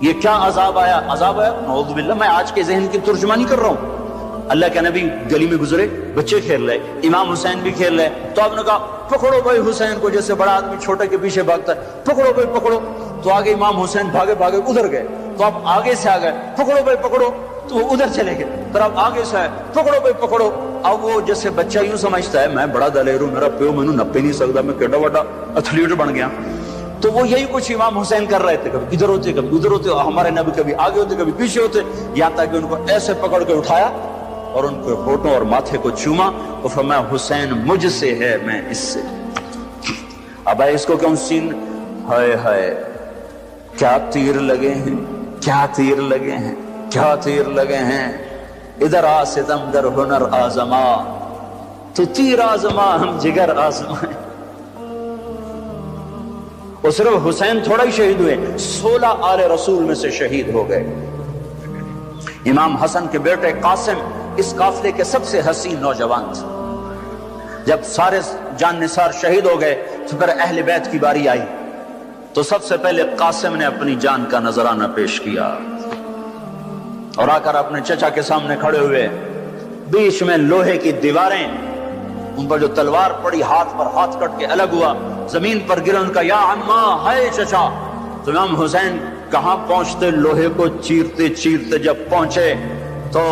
S1: یہ کیا عذاب آیا؟ نعوذ باللہ، میں آج کے ذہن کی ترجمانی کر رہا ہوں. اللہ کے نبی گلی میں گزرے، بچے کھیل رہے، امام حسین بھی کھیل رہے، تو آپ نے کہا پکڑو بھائی حسین کو، جیسے بڑا آدمی چھوٹے کے پیچھے بھاگتا ہے، پکڑو بھائی پکڑو. تو آگے امام حسین بھاگے ادھر گئے، تو آپ آگے سے آ گئے، پکڑو بھائی پکڑو، تو وہ ادھر چلے گئے، پھر آپ آگے سے آئے، پکڑو بھائی پکڑو. اب وہ جیسے بچہ یوں سمجھتا ہے میں بڑا دلیر ہوں، میرا پیو مینوں نپے نہیں سکتا، میں کیڈا بڑا ایتھلیٹ بن گیا. تو وہ یہی کچھ امام حسین کر رہے تھے، کبھی ادھر ہوتے کبھی ادھر ہوتے، ہمارے نبی کبھی آگے ہوتے کبھی پیچھے ہوتے، یہاں تک کہ ان کو ایسے پکڑ کے اٹھایا اور ان کے ہونٹوں اور ماتھے کو چوما اور فرمایا حسین مجھ سے ہے، میں اس سے. اب اس کو کیوں سین، ہائے ہائے کیا تیر لگے ہیں، کیا تیر لگے ہیں، کیا تیر لگے ہیں. ادھر آ ستم در ہنر آزما، تو تیر آزما ہم جگر آزمائیں. اور صرف حسین تھوڑا ہی شہید ہوئے، 16 آل رسول میں سے شہید ہو گئے. امام حسن کے بیٹے قاسم اس قافلے کے سب سے حسین نوجوان تھے. جب سارے جان نثار شہید ہو گئے تو پھر اہل بیت کی باری آئی تو سب سے پہلے قاسم نے اپنی جان کا نذرانہ پیش کیا اور آ کر اپنے چچا کے سامنے کھڑے ہوئے، بیچ میں لوہے کی دیواریں، ان پر جو تلوار پڑی ہاتھ پر ہاتھ کٹ کے الگ ہوا، زمین پر گرا، ان کا یا عمّا، ہائے چچا۔ تو امام حسین کہاں پہنچتے، لوہے کو چیرتے چیرتے جب پہنچے تو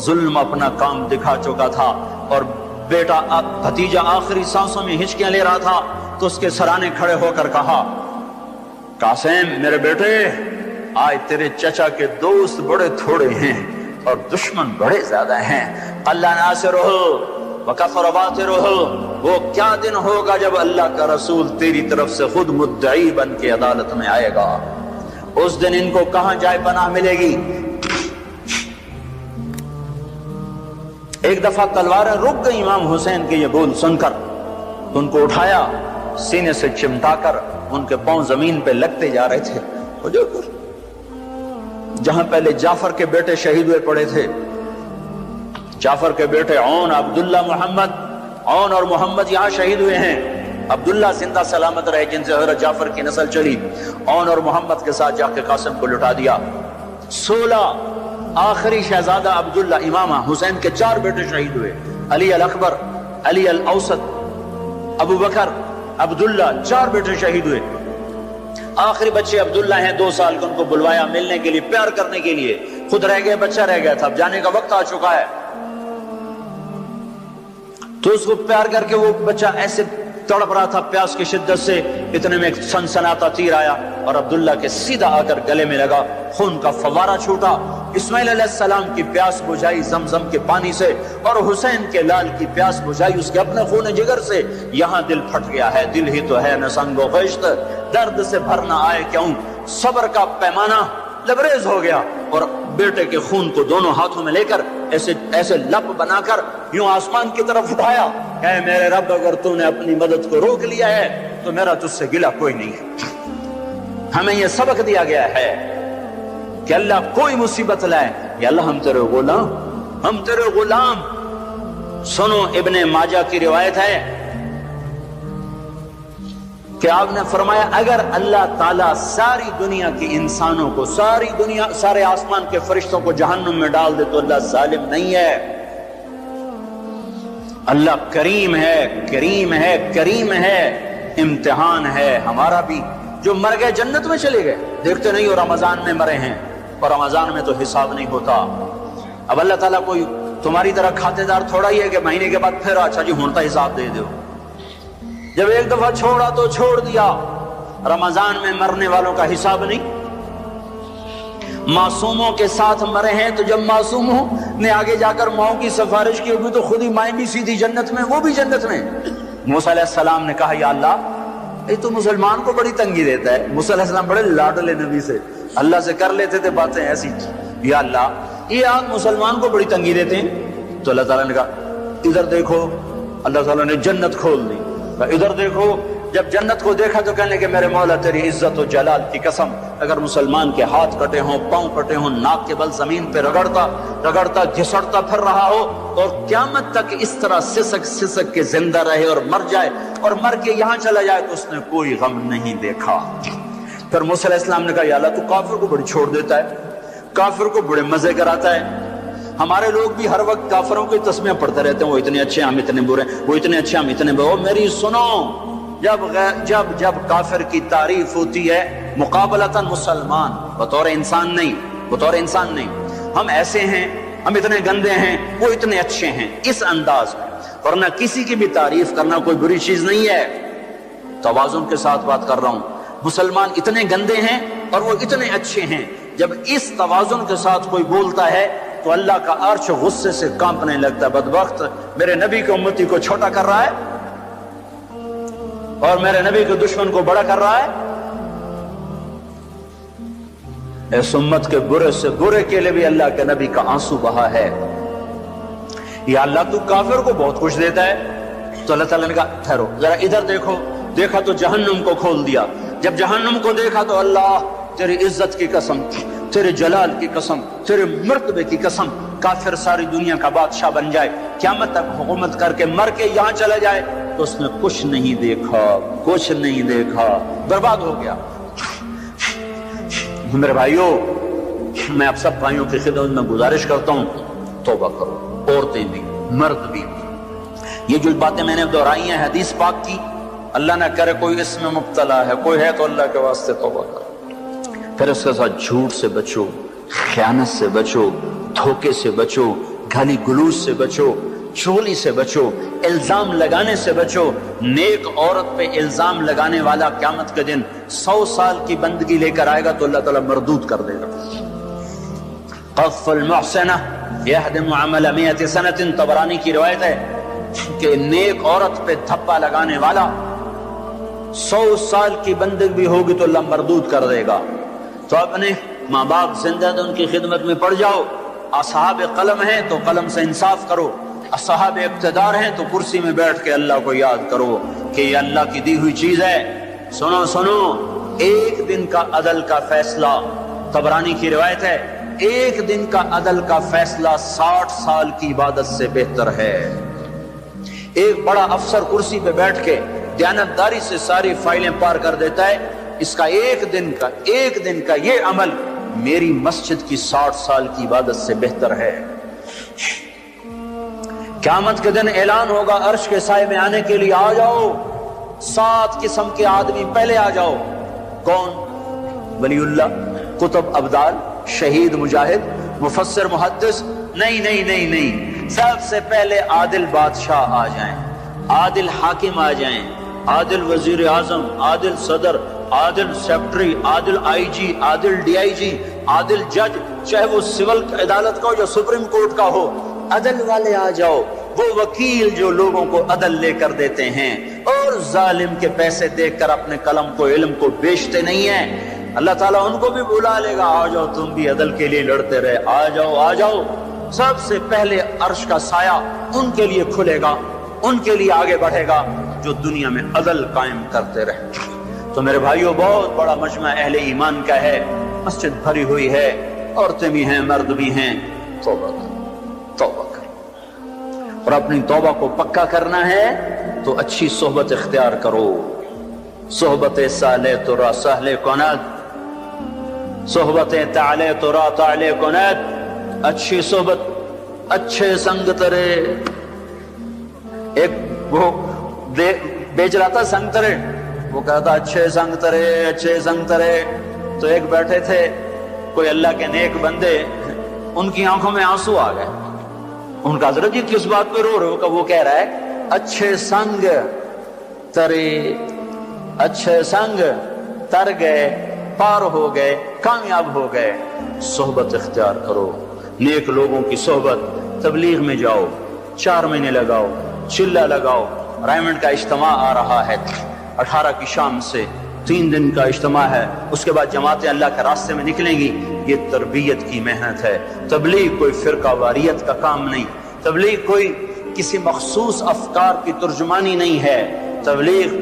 S1: ظلم اپنا کام دکھا چکا تھا اور بیٹا بھتیجا آخری سانسوں میں ہچکیاں لے رہا تھا تو اس کے سرانے کھڑے ہو کر کہا، قاسم میرے بیٹے، آج تیرے چچا کے دوست بڑے تھوڑے ہیں اور دشمن بڑے زیادہ ہیں، اللہ ناصرہ وکفر باطرہ، وہ کیا دن ہوگا جب اللہ کا رسول تیری طرف سے خود مدعی بن کے عدالت میں آئے گا، اس دن ان کو کہاں جائے پناہ ملے گی۔ ایک دفعہ تلواریں رک گئی امام حسین کے یہ بول سن کر، ان کو اٹھایا، سینے سے چمٹا کر ان کے پاؤں زمین پہ لگتے جا رہے تھے، جہاں پہلے جعفر کے بیٹے شہید ہوئے پڑے تھے، جعفر کے بیٹے عون، عبداللہ، محمد، عون اور محمد یہاں شہید ہوئے ہیں، عبداللہ زندہ سلامت رہے جن سے حضرت جعفر کی نسل چلی، عون اور محمد کے ساتھ جا کے قاسم کو لٹا دیا۔ 16 آخری شہزادہ عبداللہ، امامہ حسین کے 4 بیٹے شہید ہوئے، علی الاکبر، علی الاوسط، ابو بکر، عبداللہ، 4 بیٹے شہید ہوئے۔ آخری بچے عبداللہ ہیں، 2 سال کے، ان کو بلوایا ملنے کے لیے، پیار کرنے کے لیے، خود رہ گئے، بچہ رہ گیا تھا، اب جانے کا وقت آ چکا ہے، تو اس کو پیار کر کے وہ بچہ ایسے تڑپ رہا تھا پیاس کی شدت سے، اتنے میں ایک سنسناتا تیر آیا اور عبداللہ کے سیدھا آ کر گلے میں لگا، خون کا فوارہ چھوٹا، اسماعیل علیہ السلام کی پیاس بجھائی زمزم کے پانی سے اور حسین کے لال کی پیاس بجھائی اس کے اپنے خون جگر سے، یہاں دل پھٹ گیا ہے، دل ہی تو ہے نہ سنگ و خشت، درد سے بھر نہ آئے کیوں، صبر کا پیمانہ لبریز ہو گیا، اور بیٹے کے خون کو دونوں ہاتھوں میں لے کر ایسے لب بنا کر یوں آسمان کی طرف اٹھایا، اے میرے رب اگر تو نے اپنی مدد کو روک لیا ہے تو میرا تجھ سے گلہ کوئی نہیں ہے۔ ہمیں یہ سبق دیا گیا ہے کہ اللہ کوئی مصیبت لائے، یا اللہ ہم تیرے غلام، ہم تیرے غلام۔ سنو ابن ماجہ کی روایت ہے کہ آپ نے فرمایا اگر اللہ تعالیٰ ساری دنیا کے انسانوں کو، ساری دنیا، سارے آسمان کے فرشتوں کو جہنم میں ڈال دے تو اللہ ظالم نہیں ہے، اللہ کریم ہے، کریم ہے، کریم ہے، امتحان ہے ہمارا بھی۔ جو مر گئے جنت میں چلے گئے، دیکھتے نہیں ہو رمضان میں مرے ہیں اور رمضان میں تو حساب نہیں ہوتا۔ اب اللہ تعالیٰ کوئی تمہاری طرح کھاتے دار تھوڑا ہی ہے کہ مہینے کے بعد پھر اچھا جی ہوتا حساب دے دو، جب ایک دفعہ چھوڑا تو چھوڑ دیا۔ رمضان میں مرنے والوں کا حساب نہیں، معصوموں کے ساتھ مرے ہیں تو جب معصوموں نے آگے جا کر ماؤں کی سفارش کی ہوگی تو خود ہی مائیں بھی سیدھی جنت میں، وہ بھی جنت میں۔ موسیٰ علیہ السلام نے کہا یا اللہ یہ تو مسلمان کو بڑی تنگی دیتا ہے، موسیٰ علیہ السلام بڑے لاڈلے نبی سے، اللہ سے کر لیتے تھے باتیں ایسی، یا اللہ یہ آگ مسلمان کو بڑی تنگی دیتے ہیں۔ تو اللہ تعالیٰ نے کہا ادھر دیکھو، اللہ تعالیٰ نے جنت کھول دی، ادھر دیکھو۔ جب جنت کو دیکھا تو کہنے کہ میرے مولا تیری عزت و جلال کی قسم، اگر مسلمان کے ہاتھ کٹے ہوں، پاؤں کٹے ہوں، ناک کے بل زمین پہ رگڑتا رگڑتا گھسڑتا پھر رہا ہو اور قیامت تک اس طرح سسک سسک کے زندہ رہے اور مر جائے اور مر کے یہاں چلا جائے تو اس نے کوئی غم نہیں دیکھا۔ پھر موسیٰ علیہ السلام نے کہا یا اللہ تو کافر کو بڑی چھوڑ دیتا ہے، کافر کو بڑے مزے کراتا ہے۔ ہمارے لوگ بھی ہر وقت کافروں کی تسمیاں پڑھتے رہتے ہیں، وہ اتنے اچھے ہم اتنے برے، وہ اتنے اچھے ہم اتنے برے۔ میری سنو، جب کافر کی تعریف ہوتی ہے مقابلتاً مسلمان، بطور انسان نہیں، بطور انسان نہیں، ہم ایسے ہیں، ہم اتنے گندے ہیں، وہ اتنے اچھے ہیں، اس انداز میں، ورنہ کسی کی بھی تعریف کرنا کوئی بری چیز نہیں ہے۔ توازن کے ساتھ بات کر رہا ہوں، مسلمان اتنے گندے ہیں اور وہ اتنے اچھے ہیں، جب اس توازن کے ساتھ کوئی بولتا ہے تو اللہ کا عرش غصے سے کانپنے لگتا ہے، بدبخت میرے نبی کی امتی کو چھوٹا کر رہا ہے اور میرے نبی کے دشمن کو بڑا کر رہا ہے۔ اس امت کے برے سے برے کے لیے بھی اللہ کے نبی کا آنسو بہا ہے، یا اللہ تو کافر کو بہت کچھ دیتا ہے۔ تو اللہ تعالیٰ نے کہا ٹھہرو ذرا ادھر دیکھو، دیکھا تو جہنم کو کھول دیا، جب جہنم کو دیکھا تو اللہ تیری عزت کی قسم، تیرے جلال کی قسم، تیرے مرتبے کی قسم، کافر ساری دنیا کا بادشاہ بن جائے، قیامت تک حکومت کر کے مر کے یہاں چلا جائے تو اس نے کچھ نہیں دیکھا، کچھ نہیں دیکھا، برباد ہو گیا۔ میرے بھائیوں، میں آپ سب بھائیوں کی خدمت میں گزارش کرتا ہوں، توبہ کرو، عورتیں بھی، مرد بھی۔ یہ جو باتیں میں نے دہرائی ہیں حدیث پاک کی، اللہ نہ کرے کوئی اس میں مبتلا ہے، کوئی ہے تو اللہ کے واسطے توبہ کرو۔ پھر اس کے ساتھ جھوٹ سے بچو، خیانت سے بچو، دھوکے سے بچو، گالی گلوچ سے بچو، چغلی سے بچو، الزام لگانے سے بچو۔ نیک عورت پہ الزام لگانے والا قیامت کے دن 100 سال کی بندگی لے کر آئے گا تو اللہ تعالیٰ مردود کر دے گا۔ قذف المحسنہ یہدم عمل 100 سنۃ، طبرانی کی روایت ہے کہ نیک عورت پہ دھپا لگانے والا 100 سال کی بندگی بھی ہوگی تو اللہ مردود کر دے گا۔ تو اپنے ماں باپ زندہ تو ان کی خدمت میں پڑ جاؤ، اصحاب قلم ہیں تو قلم سے انصاف کرو، اصحاب اقتدار ہیں تو کرسی میں بیٹھ کے اللہ کو یاد کرو کہ یہ اللہ کی دی ہوئی چیز ہے۔ سنو سنو، ایک دن کا عدل کا فیصلہ، طبرانی کی روایت ہے، ایک دن کا عدل کا فیصلہ 60 سال کی عبادت سے بہتر ہے۔ ایک بڑا افسر کرسی پہ بیٹھ کے دیانتداری سے ساری فائلیں پار کر دیتا ہے، اس کا ایک دن کا یہ عمل میری مسجد کی 60 سال کی عبادت سے بہتر ہے۔ قیامت کے دن اعلان ہوگا عرش کے سائے میں آنے کے لیے آ جاؤ، 7 قسم کے آدمی پہلے آ جاؤ۔ کون؟ ولی اللہ، کتب ابدال، شہید مجاہد، مفسر محدث؟ نہیں، سب سے پہلے عادل بادشاہ آ جائیں، عادل حاکم آ جائیں، عادل وزیر اعظم، عادل صدر، عادل secretary, Adil I G, Adil D I جی، عادل جج، چاہے وہ سول عدالت کا ہو یا سپریم کورٹ کا ہو، عدل والے آ جاؤ۔ وہ وکیل جو لوگوں کو عدل لے کر دیتے ہیں اور ظالم کے پیسے دیکھ کر اپنے قلم کو، علم کو بیچتے نہیں ہیں، اللہ تعالیٰ ان کو بھی بلا لے گا، آ جاؤ تم بھی عدل کے لیے لڑتے رہے، آ جاؤ۔ سب سے پہلے عرش کا سایہ ان کے لیے کھلے گا، ان کے لیے آگے بڑھے گا جو دنیا میں عدل قائم کرتے رہے۔ تو میرے بھائیوں، بہت بڑا مجمع اہل ایمان کا ہے، مسجد بھری ہوئی ہے، عورتیں بھی ہیں، مرد بھی ہیں۔ توبہ کرو اور اپنی توبہ کو پکا کرنا ہے تو اچھی صحبت اختیار کرو۔ صحبت صالح تو را سہل کند، صحبت تعلی تو را تعلی کند۔ اچھی صحبت، اچھے سنگ ترے۔ ایک وہ بیچ رہا تھا سنگ ترے، وہ کہتا اچھے سنگ ترے، اچھے سنگ ترے۔ تو ایک بیٹھے تھے کوئی اللہ کے نیک بندے، ان کی آنکھوں میں آنسو آ گئے۔ ان کا حضرت جی کس بات پہ رو رہے ہو؟ وہ کہہ رہا ہے اچھے سنگ ترے، اچھے سنگ تر گئے، پار ہو گئے، کامیاب ہو گئے۔ صحبت اختیار کرو، نیک لوگوں کی صحبت۔ تبلیغ میں جاؤ، 4 مہینے لگاؤ، چلہ لگاؤ۔ رائمنڈ کا اجتماع آ رہا ہے 18 کی شام سے، 3 دن کا اجتماع ہے، اس کے بعد جماعتیں اللہ کے راستے میں نکلیں گی۔ یہ تربیت کی محنت ہے۔ تبلیغ کوئی فرقہ واریت کا کام نہیں، تبلیغ کوئی کسی مخصوص افکار کی ترجمانی نہیں ہے۔ تبلیغ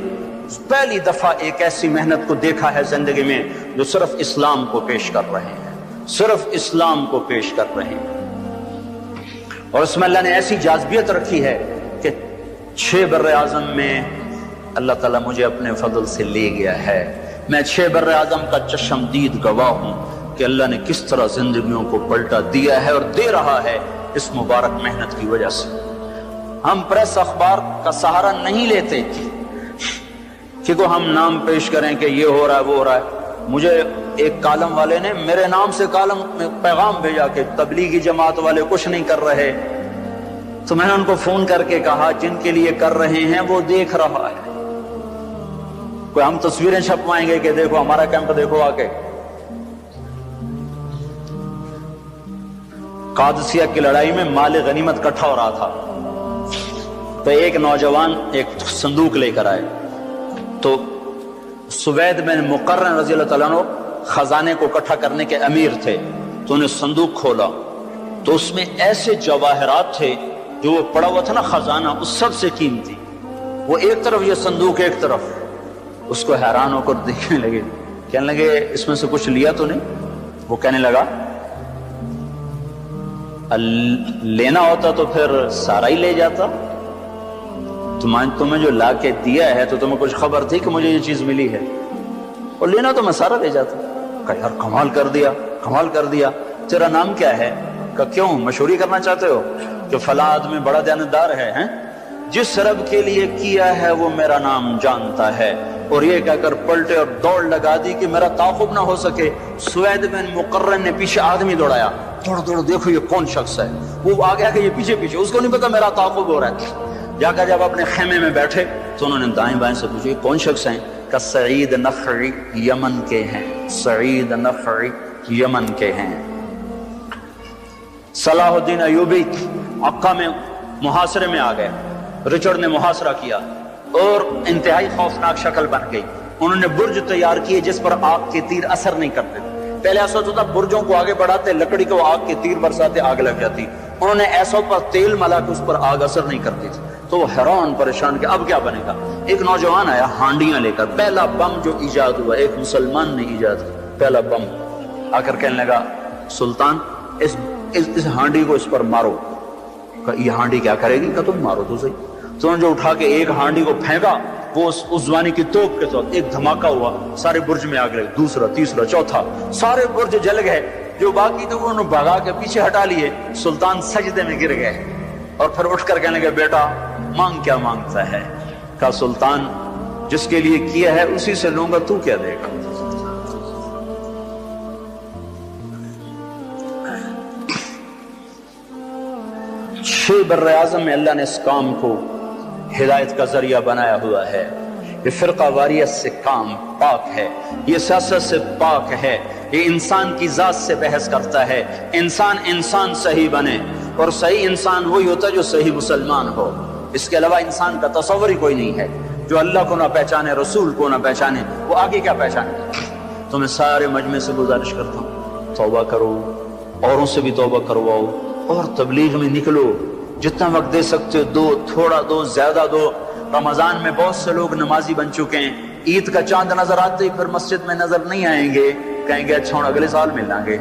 S1: پہلی دفعہ ایک ایسی محنت کو دیکھا ہے زندگی میں جو صرف اسلام کو پیش کر رہے ہیں، صرف اسلام کو پیش کر رہے ہیں۔ اور اس میں اللہ نے ایسی جاذبیت رکھی ہے کہ 6 بر اعظم میں اللہ تعالیٰ مجھے اپنے فضل سے لے گیا ہے۔ میں 6 بر اعظم کا چشمدید گواہ ہوں کہ اللہ نے کس طرح زندگیوں کو پلٹا دیا ہے اور دے رہا ہے اس مبارک محنت کی وجہ سے۔ ہم پریس اخبار کا سہارا نہیں لیتے کہ کو ہم نام پیش کریں کہ یہ ہو رہا ہے وہ ہو رہا ہے۔ مجھے ایک کالم والے نے میرے نام سے کالم میں پیغام بھیجا کہ تبلیغی جماعت والے کچھ نہیں کر رہے، تو میں نے ان کو فون کر کے کہا جن کے لیے کر رہے ہیں وہ دیکھ رہا ہے۔ کوئی ہم تصویریں چھپوائیں گے کہ دیکھو ہمارا کیمپ دیکھو آ کے۔ قادسیہ کی لڑائی میں مال غنیمت اکٹھا ہو رہا تھا، تو ایک نوجوان ایک صندوق لے کر آئے، تو سوید بن مقرن رضی اللہ تعالیٰ عنہ خزانے کو اکٹھا کرنے کے امیر تھے، تو انہیں صندوق کھولا تو اس میں ایسے جواہرات تھے جو وہ پڑا ہوا تھا نا خزانہ، اس سب سے قیمتی۔ وہ ایک طرف یہ صندوق ایک طرف، اس کو حیران ہو کر دیکھنے لگے، کہنے لگے اس میں سے کچھ لیا تو نہیں؟ وہ کہنے لگا لینا ہوتا تو پھر سارا ہی لے جاتا. تمہیں جو لا کے دیا ہے تو تمہیں کچھ خبر تھی کہ مجھے یہ چیز ملی ہے, اور لینا تو میں سارا لے جاتا. کہ یار کمال کر دیا, کمال کر دیا. تیرا نام کیا ہے؟ کہ کیوں مشہوری کرنا چاہتے ہو کہ فلاں آدمی بڑا دیانتدار ہے؟ جس رب کے لیے کیا ہے وہ میرا نام جانتا ہے. اور یہ کہہ کر پلٹے اور دوڑ لگا دی کہ میرا تعاقب نہ ہو سکے. سوید بن مقرن نے پیچھے آدمی دوڑایا, دوڑ دوڑ دیکھو یہ کون شخص ہے. وہ آگے آگے یہ پیچھے پیچھے, اس کو نہیں پتا میرا تعاقب ہو رہا ہے. جا کر جب اپنے خیمے میں بیٹھے تو انہوں نے دائیں بائیں سے پوچھا کون شخص ہیں؟ کہ سعید نخعی یمن کے ہیں, سعید نخعی یمن کے ہیں. صلاح الدین ایوبی عکا میں محاصرے میں آ گئے. رچرڈ نے محاصرہ کیا اور انتہائی خوفناک شکل بن گئی. انہوں نے برج تیار کیے جس پر آگ کے تیر اثر نہیں کرتے. پہلے ایسا ہوتا تھا برجوں کو آگے بڑھاتے, لکڑی کو آگ کے تیر برساتے, آگ لگ جاتی. انہوں نے ایسا پر تیل ملا کہ اس پر آگ اثر نہیں کرتی تھی. تو وہ حیران پریشان کہ اب کیا بنے گا. ایک نوجوان آیا ہانڈیاں لے کر, پہلا بم جو ایجاد ہوا ایک مسلمان نے ایجاد کیا, پہلا بم. آ کر کہنے لگا سلطان اس ہانڈی کو اس پر مارو. کہ یہ ہانڈی کیا کرے گی؟ کہ تم مارو تو صحیح. تو انہوں نے جو اٹھا کے ایک ہانڈی کو پھینکا, وہ اس زمانے کی توپ کے ساتھ ایک دھماکہ ہوا, سارے برج میں آگ لگی. دوسرا, تیسرا, چوتھا, سارے برج جل گئے. جو باقی تھے انہوں نے بھگا کے پیچھے ہٹا لیے. سلطان سجدے میں گر گئے اور پھر اٹھ کر کہنے لگے بیٹا مانگ کیا مانگتا ہے؟ کہا سلطان جس کے لیے کیا ہے اسی سے لوں گا, تو کیا دے گا؟ چھ بر اعظم میں اللہ نے اس کام کو ہدایت کا ذریعہ بنایا ہوا ہے. یہ فرقہ واریت سے کام پاک ہے, یہ سیاست سے پاک ہے, یہ انسان کی ذات سے بحث کرتا ہے. انسان صحیح بنے, اور صحیح انسان وہی ہوتا ہے جو صحیح مسلمان ہو. اس کے علاوہ انسان کا تصور ہی کوئی نہیں ہے. جو اللہ کو نہ پہچانے, رسول کو نہ پہچانے, وہ آگے کیا پہچانے. تو میں سارے مجمع سے گزارش کرتا ہوں توبہ کرو, اوروں سے بھی توبہ کرواؤ, اور تبلیغ میں نکلو. جتنا وقت دے سکتے ہو دو, تھوڑا دو, زیادہ دو. رمضان میں بہت سے لوگ نمازی بن چکے ہیں, عید کا چاند نظر آتے ہی پھر مسجد میں نظر نہیں آئیں گے, کہیں گے اچھا اگلے سال ملیں گے.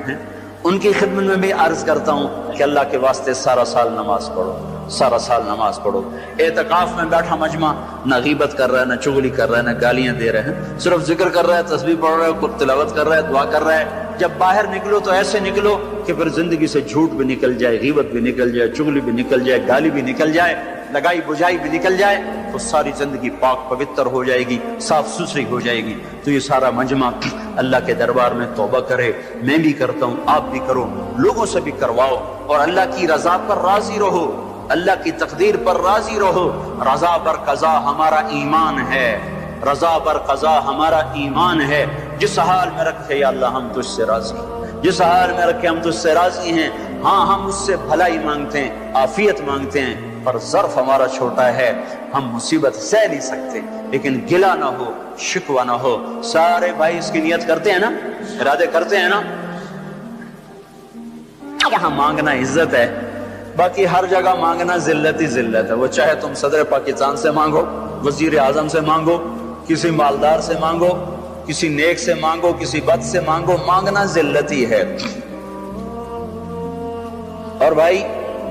S1: ان کی خدمت میں بھی عرض کرتا ہوں کہ اللہ کے واسطے سارا سال نماز پڑھو, سارا سال نماز پڑھو. اعتکاف میں بیٹھا مجمع نہ غیبت کر رہا ہے, نہ چغلی کر رہا ہے, نہ گالیاں دے رہے ہیں, صرف ذکر کر رہا ہے, تسبیح پڑھ رہا ہے, تلاوت کر رہا ہے, دعا کر رہا ہے. جب باہر نکلو تو ایسے نکلو کہ پھر زندگی سے جھوٹ بھی نکل جائے, غیبت بھی نکل جائے, چغلی بھی نکل جائے, گالی بھی نکل جائے, لگائی بجائی بھی نکل جائے, تو ساری زندگی پاک پوتر ہو جائے گی, صاف ستھری ہو جائے گی. تو یہ سارا مجمع اللہ کے دربار میں توبہ کرے. میں بھی کرتا ہوں, آپ بھی کرو, لوگوں سے بھی کرواؤ, اور اللہ کی رضا پر راضی رہو, اللہ کی تقدیر پر راضی رہو. رضا بر قضا ہمارا ایمان ہے, رضا بر قضا ہمارا ایمان ہے. جس حال میں رکھے یا اللہ ہم تجھ سے راضی, جس حال میں رکھے ہم تجھ سے راضی ہیں. ہاں ہم اس سے بھلائی مانگتے ہیں, عافیت مانگتے ہیں, پر ظرف ہمارا چھوٹا ہے, ہم مصیبت سہ نہیں سکتے. لیکن گلہ نہ ہو, شکوہ نہ ہو. سارے بھائی اس کی نیت کرتے ہیں نا, ارادے کرتے ہیں نا. یہاں مانگنا عزت ہے, باقی ہر جگہ مانگنا ذلت ہی ذلت ہے. وہ چاہے تم صدر پاکستان سے مانگو, وزیر اعظم سے مانگو, کسی مالدار سے مانگو, کسی نیک سے مانگو, کسی بد سے مانگو, مانگنا ذلت ہی ہے. اور بھائی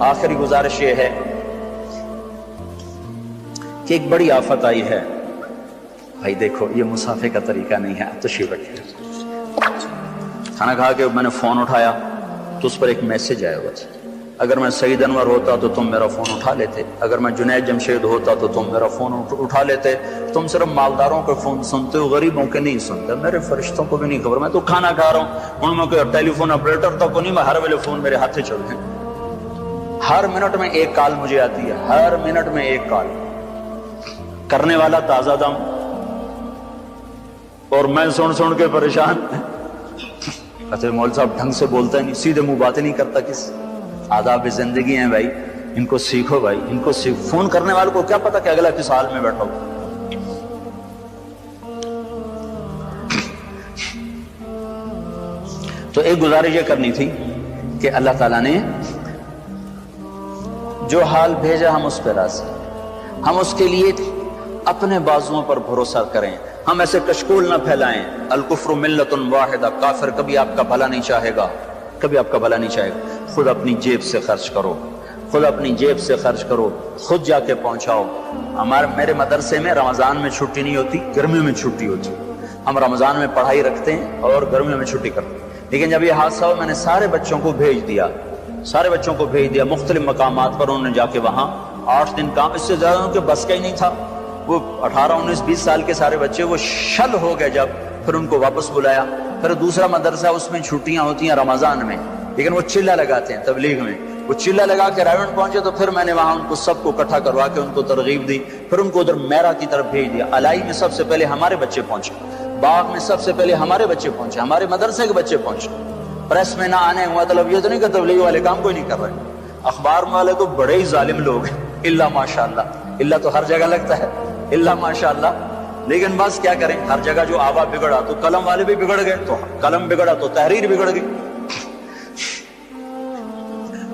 S1: آخری گزارش یہ ہے کہ ایک بڑی آفت آئی ہے. بھائی دیکھو یہ مسافے کا طریقہ نہیں ہے. تشریف رکھیے. کھانا کھا کے میں نے فون اٹھایا تو اس پر ایک میسج آیا ہوا تھا. اگر میں سعید انور ہوتا تو تم میرا فون اٹھا لیتے, اگر میں جنید جمشید ہوتا تو تم میرا فون اٹھا لیتے. تم صرف مالداروں کے فون سنتے ہو, غریبوں کے نہیں سنتے. میرے فرشتوں کو بھی نہیں خبر, میں تو کھانا کھا رہا ہوں, ان میں کوئی ٹیلی فون آپریٹر تک کو نہیں, میں ہر ویلے فون میرے ہاتھ سے چل رہے ہیں. ہر منٹ میں ایک کال مجھے آتی ہے, ہر منٹ میں ایک کال. کرنے والا تازہ دم, اور میں سن کے پریشان. اچھا مول صاحب ڈھنگ سے بولتا ہے نہیں, سیدھے منہ باتیں نہیں کرتا. کس آداب زندگی ہیں بھائی, ان کو سیکھو بھائی, ان کو فون کرنے والے کو کیا پتا کہ اگلا کس حال میں بیٹھا ہو. تو ایک گزارش یہ کرنی تھی کہ اللہ تعالیٰ نے جو حال بھیجا ہم اس پہ راضی, ہم اس کے لیے اپنے بازوؤں پر بھروسہ کریں. ہم ایسے کشکول نہ پھیلائیں. الکفر ملت واحدہ, کافر کبھی آپ کا بھلا نہیں چاہے گا. کبھی آپ کا بھلا نہیں چاہے گا۔ خود اپنی جیب سے خرچ کرو، خود اپنی جیب سے خرچ کرو، خود جا کے پہنچاؤ۔ میرے مدرسے میں رمضان میں چھٹی نہیں ہوتی، گرمیوں میں چھٹی ہوتی۔ ہم رمضان میں پڑھائی رکھتے ہیں اور گرمیوں میں چھٹی کرتے ہیں، لیکن جب یہ حادثہ ہوا میں نے سارے بچوں کو بھیج دیا مختلف مقامات پر۔ انہوں نے جا کے وہاں 8 دن کام، اس سے زیادہ ان کے بس کا ہی نہیں تھا۔ وہ 18 19 20 سال کے سارے بچے وہ شل ہو گئے جب، پھر ان کو واپس بلایا۔ پھر دوسرا مدرسہ، اس میں چھٹیاں ہوتی ہیں رمضان میں، لیکن وہ چلہ لگاتے ہیں تبلیغ میں، وہ چلہ لگا کے رائیونڈ پہنچے تو پھر میں نے وہاں ان کو سب کو اکٹھا کروا کے ان کو ترغیب دی، پھر ان کو ادھر میرا کی طرف بھیج دیا۔ الائی میں سب سے پہلے ہمارے بچے پہنچے، باغ میں سب سے پہلے ہمارے بچے پہنچے، ہمارے مدرسے کے بچے پہنچے۔ پریس میں نہ آنے کا مطلب یہ تو نہیں کہ تبلیغ والے کام کوئی نہیں کر رہے، اخبار والے تو بڑے ہی ظالم لوگ ہیں، اللہ ماشاءاللہ، اللہ تو ہر جگہ لگتا ہے، اللہ ماشاءاللہ، لیکن بس کیا کریں، ہر جگہ جو آوا بگڑا تو قلم والے بھی بگڑ گئے، تو قلم بگڑا تو تحریر بگڑ گئی۔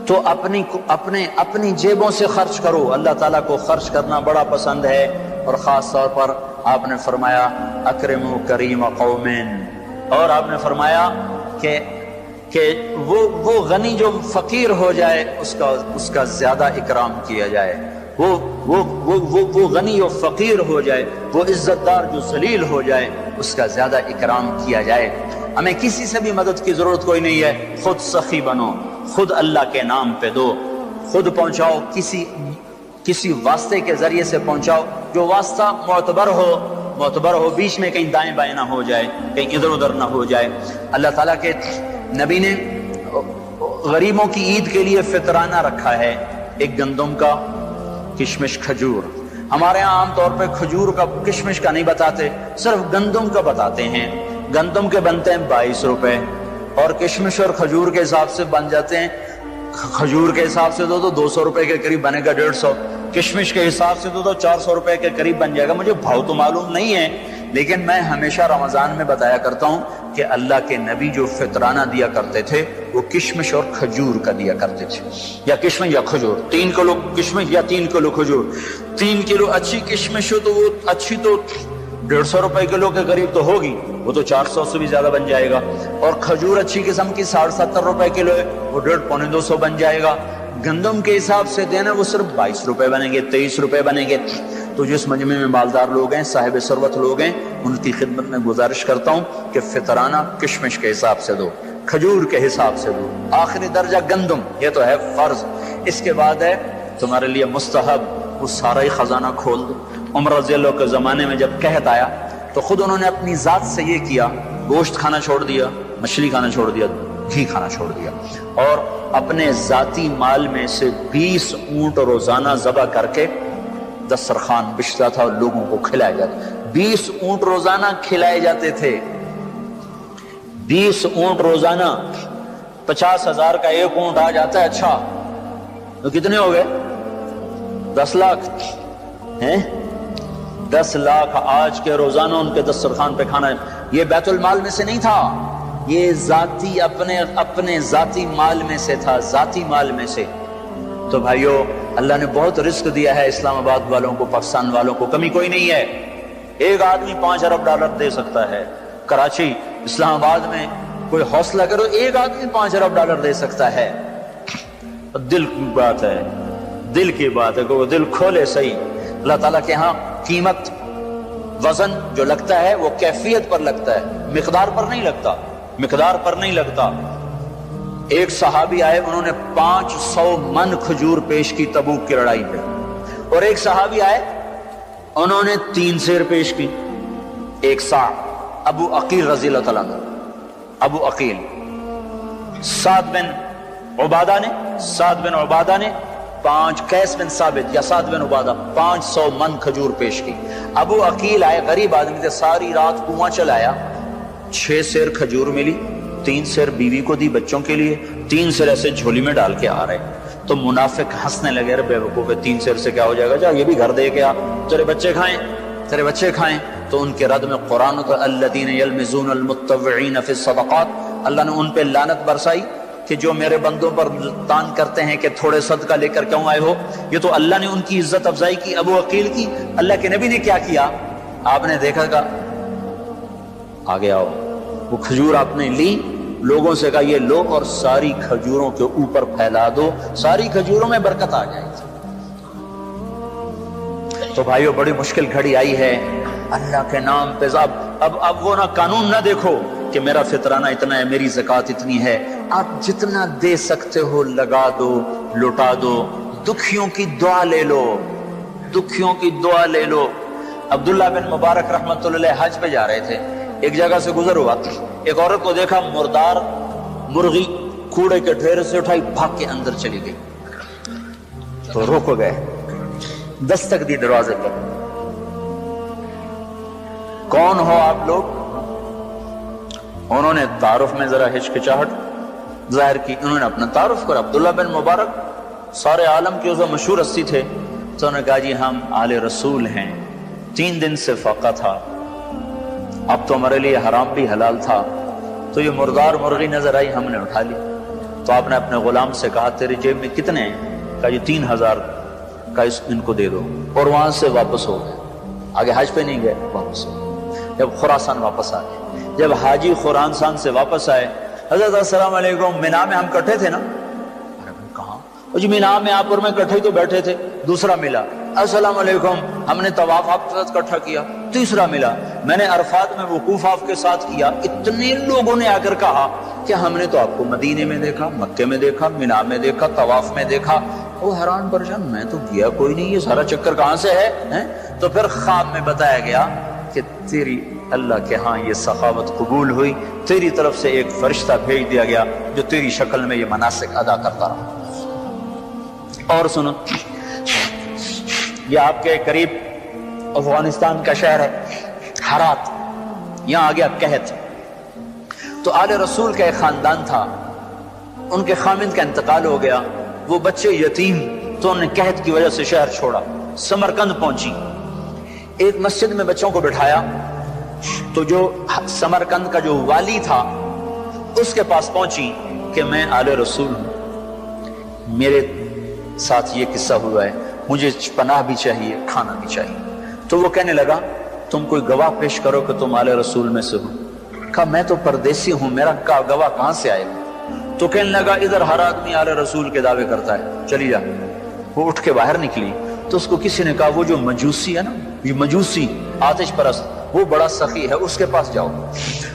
S1: تو اپنی جیبوں سے خرچ کرو، اللہ تعالیٰ کو خرچ کرنا بڑا پسند ہے، اور خاص طور پر آپ نے فرمایا اکرموا کریم قومین، اور آپ نے فرمایا کہ وہ غنی جو فقیر ہو جائے اس کا زیادہ اکرام کیا جائے، وہ غنی جو فقیر ہو جائے، وہ عزت دار جو ذلیل ہو جائے، اس کا زیادہ اکرام کیا جائے۔ ہمیں کسی سے بھی مدد کی ضرورت کوئی نہیں ہے، خود سخی بنو، خود اللہ کے نام پہ دو، خود پہنچاؤ، کسی واسطے کے ذریعے سے پہنچاؤ، جو واسطہ معتبر ہو، بیچ میں کہیں دائیں بائیں نہ ہو جائے، کہیں ادھر ادھر نہ ہو جائے۔ اللہ تعالیٰ کے نبی نے غریبوں کی عید کے لیے فطرانہ رکھا ہے، ایک گندم کا، کشمش، کھجور۔ ہمارے ہاں عام طور پہ کھجور کا، کشمش کا نہیں بتاتے، صرف گندم کا بتاتے ہیں۔ گندم کے بنتے ہیں 22 روپے، اور کشمش اور کھجور کے حساب سے بن جاتے ہیں، کھجور کے حساب سے دو تو 200 روپے کے قریب بنے گا، 150، کشمش کے حساب سے دو تو 400 روپے کے قریب بن جائے گا۔ مجھے بھاؤ تو معلوم نہیں ہے، لیکن میں ہمیشہ رمضان میں بتایا کرتا ہوں کہ اللہ کے نبی جو فطرانہ دیا کرتے تھے وہ کشمش اور کھجور کا دیا کرتے تھے، یا کشمش یا کھجور، 3 کلو کشمش یا 3 کلو کھجور۔ 3 کلو اچھی کشمش ہو تو وہ اچھی تو 150 روپے کلو کے قریب تو ہوگی، وہ تو 400 سے بھی زیادہ بن جائے گا، اور کھجور اچھی قسم کی 70 روپے کلو ہے، وہ 150 پونے 200 بن جائے گا۔ گندم کے حساب سے دینا وہ صرف 22 روپے بنیں گے، 23 روپے بنیں گے۔ تو جس مجمع میں مالدار لوگ ہیں، صاحب ثروت لوگ ہیں، ان کی خدمت میں گزارش کرتا ہوں کہ فطرانہ کشمش کے حساب سے دو، کھجور کے حساب سے دو، آخری درجہ گندم، یہ تو ہے فرض۔ اس کے بعد ہے تمہارے لیے مستحب، وہ سارا ہی خزانہ کھول دو۔ عمر رضی اللہ کے زمانے میں جب قحط آیا تو خود انہوں نے اپنی ذات سے یہ کیا، گوشت کھانا چھوڑ دیا، مچھلی کھانا چھوڑ دیا، گھی کھانا چھوڑ دیا، اور اپنے ذاتی مال میں سے 20 اونٹ روزانہ ذبح کر کے دسترخوان بچھتا تھا اور لوگوں کو کھلایا جاتا۔ 20 اونٹ روزانہ کھلائے جاتے تھے، 20 اونٹ روزانہ، 50,000 کا ایک اونٹ آ جاتا ہے، اچھا تو کتنے ہو گئے؟ 10 لاکھ ہیں، 10 لاکھ آج کے روزانہ ان کے دسترخوان پہ کھانا ہے۔ یہ بیت المال میں سے نہیں تھا، یہ ذاتی اپنے ذاتی مال میں سے تھا، ذاتی مال میں سے۔ تو بھائیو، اللہ نے بہت رزق دیا ہے اسلام آباد والوں کو، پاکستان والوں کو، کمی کوئی نہیں ہے۔ ایک آدمی 5 ارب ڈالر دے سکتا ہے، کراچی، اسلام آباد میں کوئی حوصلہ کرو، ایک آدمی 5 ارب ڈالر دے سکتا ہے۔ دل کی بات ہے، دل کی بات ہے کہ وہ دل کھولے صحیح۔ اللہ تعالیٰ کے ہاں قیمت، وزن جو لگتا ہے وہ کیفیت پر لگتا ہے، مقدار پر نہیں لگتا، مقدار پر نہیں لگتا۔ ایک صحابی آئے، انہوں نے 500 من کھجور پیش کی تبوک کی لڑائی پہ، اور ایک صحابی آئے، انہوں نے 3 سیر پیش کی، ایک سا، ابو عقیل رضی اللہ تعالیٰ عنہ، ابو عقیل، سعد بن عبادہ نے 5، قیس بن ثابت یا سعد بن عبادہ 500 من کھجور پیش کی۔ ابو عقیل آئے، غریب آدمی تھے، ساری رات کنواں چلایا، 6 سیر کھجور ملی، 3 سیر بیوی کو دی بچوں کے لیے، 3 سیر ایسے جھولی میں ڈال کے آ رہے۔ تو منافق ہنسنے لگے، بے وقوف، 3 سیر سے کیا ہو جائے گا، جا یہ بھی گھر دے کے آ، تیرے بچے کھائیں۔ تو ان کے رد میں قرآن تو الذین یلمزون المتطوعین فی الصدقات، اللہ نے ان پہ لعنت برسائی کہ جو میرے بندوں پر تان کرتے ہیں کہ تھوڑے صدقہ لے کر کیوں آئے ہو۔ یہ تو اللہ نے ان کی عزت افزائی کی، ابو عقیل کی۔ اللہ کے نبی نے کیا کیا، آپ نے دیکھا کہ آگے آؤ، وہ کھجور آپ نے لی، لوگوں سے کہا یہ لو اور ساری کھجوروں کے اوپر پھیلا دو، ساری کھجوروں میں برکت آ جائے گی۔ تو بھائیو بڑی مشکل گھڑی آئی ہے، اللہ کے نام پہ اب وہ نہ قانون نہ دیکھو کہ میرا فطرانہ اتنا ہے، میری زکوٰۃ اتنی ہے، آپ جتنا دے سکتے ہو لگا دو، لٹا دو، دکھیوں کی دعا لے لو، دکھیوں کی دعا لے لو۔ عبداللہ بن مبارک رحمۃ اللہ علیہ حج پہ جا رہے تھے، ایک جگہ سے گزر ہوا، ایک عورت کو دیکھا مردار مرغی کوڑے کے ڈھیر سے اٹھائی، بھاگ کے اندر چلی گئی، تو رک گئے، دستک دی دروازے پر، کون ہو آپ لوگ؟ انہوں نے تعارف میں ذرا ہچکچاہٹ ظاہر کی، انہوں نے اپنا تعارف کرا، عبداللہ بن مبارک سارے عالم کے اسے مشہور ہستی تھے، تو انہوں نے کہا جی ہم آل رسول ہیں، 3 دن سے فاقہ تھا، اب تو ہمارے لیے حرام بھی حلال تھا، تو یہ مردار مرغی نظر آئی، ہم نے اٹھا لی، تو آپ نے اپنے غلام سے کہا تیری جیب میں کتنے ہیں؟ کہا یہ 3000 کا، ان کو دے دو، اور وہاں سے واپس ہو گئے، آگے حج پہ نہیں گئے، واپس ہو گئے، جب خراسان واپس آ گئے، جب حاجی خراسان سے واپس آئے، حضرت السلام علیکم، مینا میں ہم کٹھے تھے نا؟ کہاں؟ جی مینا میں آپ اور میں کٹھے تو بیٹھے تھے، دوسرا ملا، السلام علیکم، ہم نے طواف آپ کے ساتھ کٹھا کیا، تیسرا ملا، میں نے عرفات میں وقوف آپ کے ساتھ کیا، اتنے لوگوں نے آ کر کہا کہ ہم نے تو آپ کو مدینے میں دیکھا، مکے میں دیکھا، مینا میں دیکھا، طواف میں دیکھا۔ وہ حیران پریشان، میں تو گیا کوئی نہیں، یہ سارا چکر کہاں سے ہے؟ تو پھر خواب میں بتایا گیا کہ تیری اللہ کے ہاں یہ سخاوت قبول ہوئی، تیری طرف سے ایک فرشتہ بھیج دیا گیا جو تیری شکل میں یہ مناسک ادا کرتا رہا۔ اور سنو، یہ آپ کے قریب افغانستان کا شہر ہے ہرات، یہاں آ گیا قحط، تو آل رسول کا ایک خاندان تھا، ان کے خامند کا انتقال ہو گیا، وہ بچے یتیم، تو انہوں نے قحط کی وجہ سے شہر چھوڑا، سمرقند پہنچی، ایک مسجد میں بچوں کو بٹھایا، تو جو سمرقند کا جو والی تھا اس کے پاس پہنچی کہ میں آل رسول ہوں، میرے ساتھ یہ قصہ ہوا ہے، مجھے پناہ بھی چاہیے، کھانا بھی چاہیے۔ تو وہ کہنے لگا تم کوئی گواہ پیش کرو کہ تم آل رسول میں سے ہو۔ کہا میں تو پردیسی ہوں، میرا گواہ کہاں سے آئے گا؟ تو کہنے لگا ادھر ہر آدمی آل رسول کے دعوے کرتا ہے، چلی جا۔ وہ اٹھ کے باہر نکلی تو اس کو کسی نے کہا وہ جو مجوسی ہے نا، یہ مجوسی آتش پرست، وہ بڑا سخی ہے، اس کے پاس جاؤ۔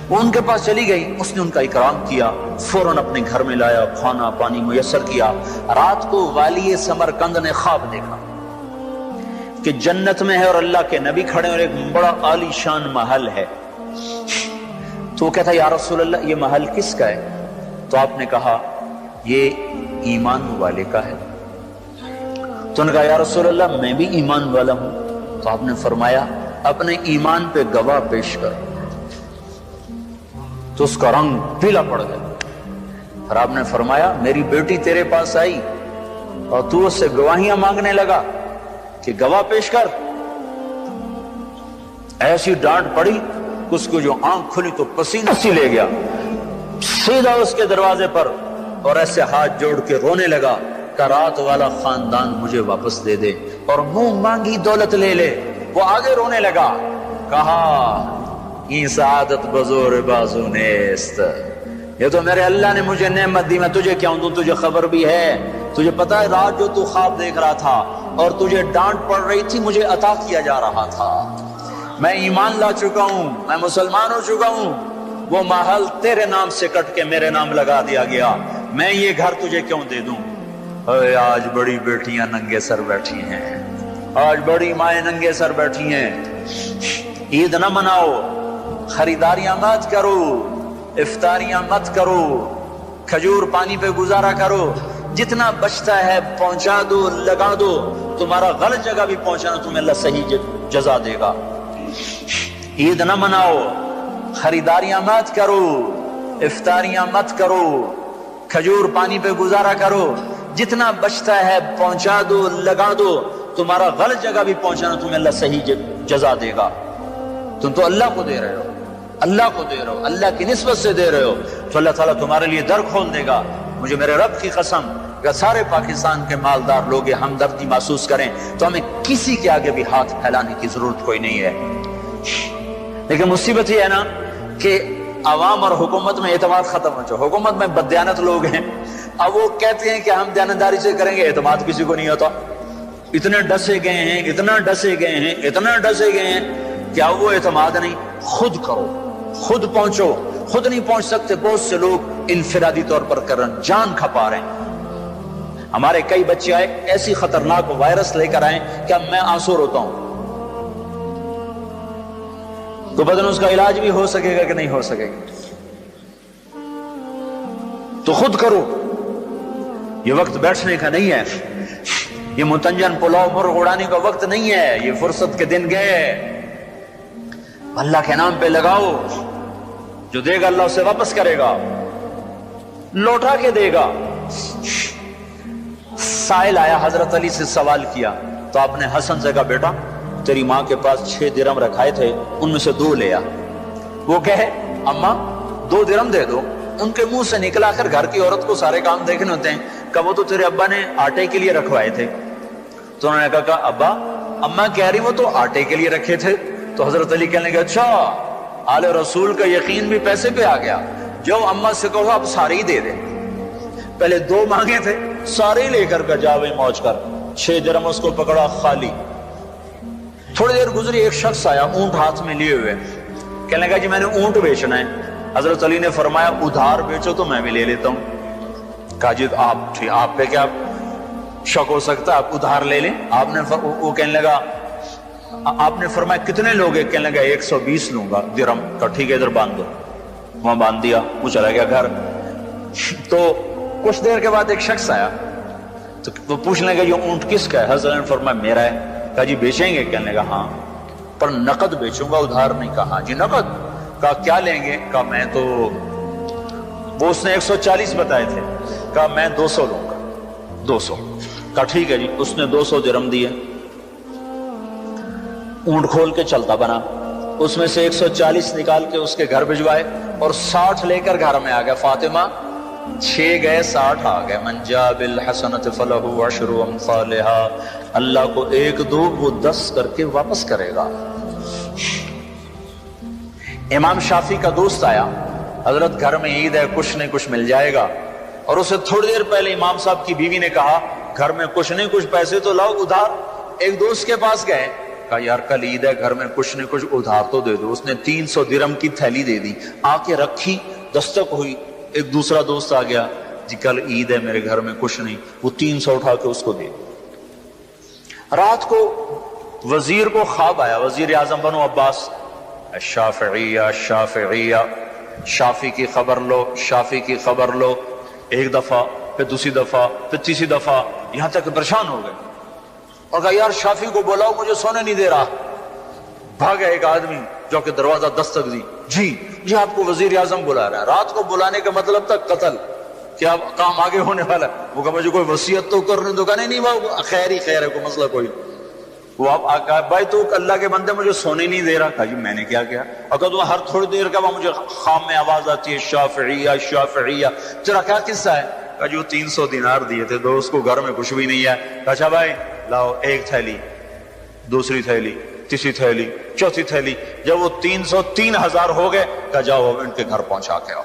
S1: وہ ان کے پاس چلی گئی، اس نے ان کا اکرام کیا، فوراً اپنے گھر میں لایا، کھانا پانی میسر کیا۔ رات کو والی سمرقند نے خواب دیکھا کہ جنت میں ہے اور اللہ کے نبی کھڑے اور ایک بڑا عالی شان محل ہے۔ تو وہ کہتا یا رسول اللہ یہ محل کس کا ہے؟ تو آپ نے کہا یہ ایمان والے کا ہے۔ تو انہوں نے کہا یا رسول اللہ میں بھی ایمان والا ہوں۔ تو آپ نے فرمایا اپنے ایمان پہ گواہ پیش کر۔ تو اس کا رنگ پیلا پڑ گیا، اور آپ نے فرمایا میری بیٹی تیرے پاس آئی اور تو اس سے گواہیاں مانگنے لگا کہ گواہ پیش کر۔ ایسی ڈانٹ پڑی اس کو جو آنکھ کھلی تو پسینہ سی لے گیا، سیدھا اس کے دروازے پر اور ایسے ہاتھ جوڑ کے رونے لگا کہ رات والا خاندان مجھے واپس دے دے اور منہ مانگی دولت لے لے۔ وہ آگے رونے لگا، کہا یہ سعادت بزور بازو نیست، یہ تو میرے اللہ نے مجھے نعمت دی، میں تجھے کیا دوں؟ تجھے خبر بھی ہے، تجھے پتا ہے رات جو تو خواب دیکھ رہا تھا اور تجھے ڈانٹ پڑ رہی تھی مجھے عطا کیا جا رہا تھا، میں ایمان لا چکا ہوں، میں مسلمان ہو چکا ہوں، وہ محل تیرے نام سے کٹ کے میرے نام لگا دیا گیا، میں یہ گھر تجھے کیوں دے دوں؟ آج بڑی بیٹیاں ننگے سر بیٹھی ہیں، آج بڑی مائیں ننگے سر بیٹھی ہیں، عید نہ مناؤ، خریداریاں مت کرو، افطاریاں مت کرو، کھجور پانی پہ گزارا کرو، جتنا بچتا ہے پہنچا دو، لگا دو، تمہارا غلط جگہ بھی پہنچانا تمہیں اللہ صحیح جزا دے گا۔ عید نہ مناؤ، خریداریاں مت کرو، افطاریاں مت کرو، کھجور پانی پہ گزارا کرو، جتنا بچتا ہے پہنچا دو، لگا دو، تمہارا غلط جگہ بھی پہنچانا تمہیں اللہ صحیح جزا دے گا۔ تم تو اللہ کو دے رہے ہو، اللہ کو دے رہے ہو، اللہ کی نسبت سے دے رہے ہو، تو اللہ تعالیٰ تمہارے لیے در کھول دے گا۔ مجھے میرے رب کی قسم کہ سارے پاکستان کے مالدار لوگ ہمدردی محسوس کریں تو ہمیں کسی کے آگے بھی ہاتھ پھیلانے کی ضرورت کوئی نہیں ہے۔ لیکن مصیبت یہ ہے نا کہ عوام اور حکومت میں اعتماد ختم ہو چکا. حکومت میں بددیانت لوگ ہیں, اب وہ کہتے ہیں کہ ہم دیانتداری سے کریں گے, اعتماد کسی کو نہیں ہوتا. اتنے ڈسے گئے ہیں, اتنا ڈسے گئے ہیں, اتنا ڈسے گئے ہیں, کیا وہ اعتماد نہیں؟ خود کرو, خود پہنچو. خود نہیں پہنچ سکتے, بہت سے لوگ انفرادی طور پر کر رہے ہیں, جان کھپا رہے ہیں. ہمارے کئی بچے آئے ایسی خطرناک وائرس لے کر آئے کہ اب میں آنسو روتا ہوں. تو بدن اس کا علاج بھی ہو سکے گا کہ نہیں ہو سکے گا؟ تو خود کرو. یہ وقت بیٹھنے کا نہیں ہے, یہ متنجن پلاؤ مرغ اڑانے کا وقت نہیں ہے. یہ فرصت کے دن گئے. اللہ کے نام پہ لگاؤ, جو دے گا اللہ اسے واپس کرے گا, لوٹا کے دے گا. سائل آیا, حضرت علی سے سوال کیا, تو آپ نے حسن سے کہا بیٹا تیری ماں کے پاس 6 درم رکھائے تھے, ان میں سے 2 لے آ. وہ کہے اماں 2 درم دے دو. ان کے منہ سے نکلا کر گھر کی عورت کو سارے کام دیکھنے ہوتے ہیں, کہ وہ تو تیرے ابا نے آٹے کے لیے رکھوائے تھے. تو انہوں نے کہا ابا اماں کہہ رہی وہ تو آٹے کے لیے رکھے تھے. تو حضرت علی کہنے لگے اچھا آل رسول کا یقین بھی پیسے پہ آ گیا. جو اماں سے کہو اب سارے ہی دے دے. پہلے 2 مانگے تھے, سارے ہی لے کر کا جاوے موج کر. 6 درم اس کو پکڑا خالی. تھوڑی دیر گزری, ایک شخص آیا اونٹ ہاتھ میں لیے ہوئے, کہنے لگا جی میں نے اونٹ بیچنا ہے. حضرت علی نے فرمایا ادھار بیچو تو میں بھی لے لیتا ہوں. کہا جی آپ پہ کیا شک ہو سکتا ہے, آپ ادھار لے لیں. وہ کہنے لگا, آپ نے فرمایا کتنے لوگ ہیں؟ کہنے لگا 120 لوں گا درم. کا ٹھیک ہے ادھر باندھ دو. وہاں باندھ دیا, وہ چلا گیا گھر. تو کچھ دیر کے بعد ایک شخص آیا, تو وہ پوچھنے لگا یہ اونٹ کس کا ہے؟ حضرت نے فرمایا میرا ہے. کہا جی بیچیں گے؟ کہنے لگا ہاں, پر نقد بیچوں گا, ادھار نہیں. کہا ہاں جی نقد. کہا کیا لیں گے؟ کہا میں تو, وہ اس نے 140 بتائے تھے. کہا میں 200 لوں گا. 200. کہا ٹھیک ہے جی. اس نے 200 درم دیے. اونٹ کھول کے چلتا بنا, اس میں سے 140 نکال کے اس کے گھر بھجوائے, اور 60 لے کر گھر میں آ گیا. فاطمہ 6 گئے 60 آ گئے. من جاء بالحسنۃ فلہ عشر امثالها. اللہ کو 1 دو وہ 10 کر کے واپس کرے گا. امام شافعی کا دوست آیا, حضرت گھر میں عید ہے, کچھ نہیں کچھ مل جائے گا. اور اسے تھوڑی دیر پہلے امام صاحب کی بیوی نے کہا گھر میں کچھ نہیں کچھ پیسے تو لاؤ ادھار. ایک دوست کے پاس گئے, کہا یار کل عید ہے, گھر میں کچھ نہیں کچھ ادھار تو دے دو. اس نے 300 درم کی تھیلی دے دی. آ کے رکھی, دستک ہوئی, ایک دوسرا دوست آ گیا, جی کل عید ہے میرے گھر میں کچھ نہیں. وہ 300 اٹھا کے اس کو دے. رات کو وزیر کو خواب آیا, وزیر اعظم بنو عباس, الشافعیہ الشافعیہ, شافی کی خبر لو, شافی کی خبر لو. ایک دفعہ, پھر دوسری دفعہ, پھر تیسری دفعہ, یہاں تک پریشان ہو گئے. اور کہا یار شافی کو بلاؤ, مجھے سونے نہیں دے رہا. بھاگا ایک آدمی جو کہ دروازہ دستک دی. جی آپ کو وزیر اعظم بلا رہا ہے. رات کو بلانے کا مطلب تھا قتل, کیا کام آگے ہونے والا. وہ کہا مجھے کوئی وصیت تو کرنے دو. کہا نہیں وہ خیر ہی خیر ہے, کوئی مسئلہ کوئی. وہ آپ کہا بھائی تو اللہ کے بندے مجھے سونے نہیں دے رہا. کہا جی میں نے کیا کیا؟ اور کہا تو ہر تھوڑی دیر کا مجھے خام میں آواز آتی ہے شافعیہ شافعیہ. تیرا کیا قصہ ہے؟ کہا جو 300 دینار دیے تھے دوست کو, گھر میں کچھ بھی نہیں ہے. کہا اچھا بھائی لاؤ, ایک تھیلی, دوسری تھیلی, تیسری تھیلی, چوتھی تھیلی. جب وہ 300 3000 ہو گئے, کہا جاؤ ان کے گھر پہنچا کے آؤ.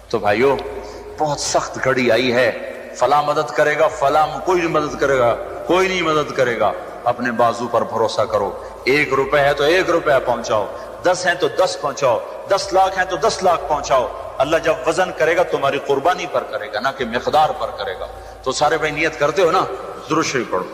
S1: تو بھائیو بہت سخت گھڑی آئی ہے. فلاں مدد کرے گا, فلاں کوئی نہیں مدد کرے گا, کوئی نہیں مدد کرے گا. اپنے بازو پر بھروسہ کرو. 1 روپے ہے تو 1 روپے پہنچاؤ, 10 ہیں تو 10 پہنچاؤ, 10 لاکھ ہیں تو 10 لاکھ پہنچاؤ. اللہ جب وزن کرے گا تمہاری قربانی پر کرے گا, نہ کہ مقدار پر کرے گا. تو سارے بھائی نیت کرتے ہو نا, درود شریف پڑھو.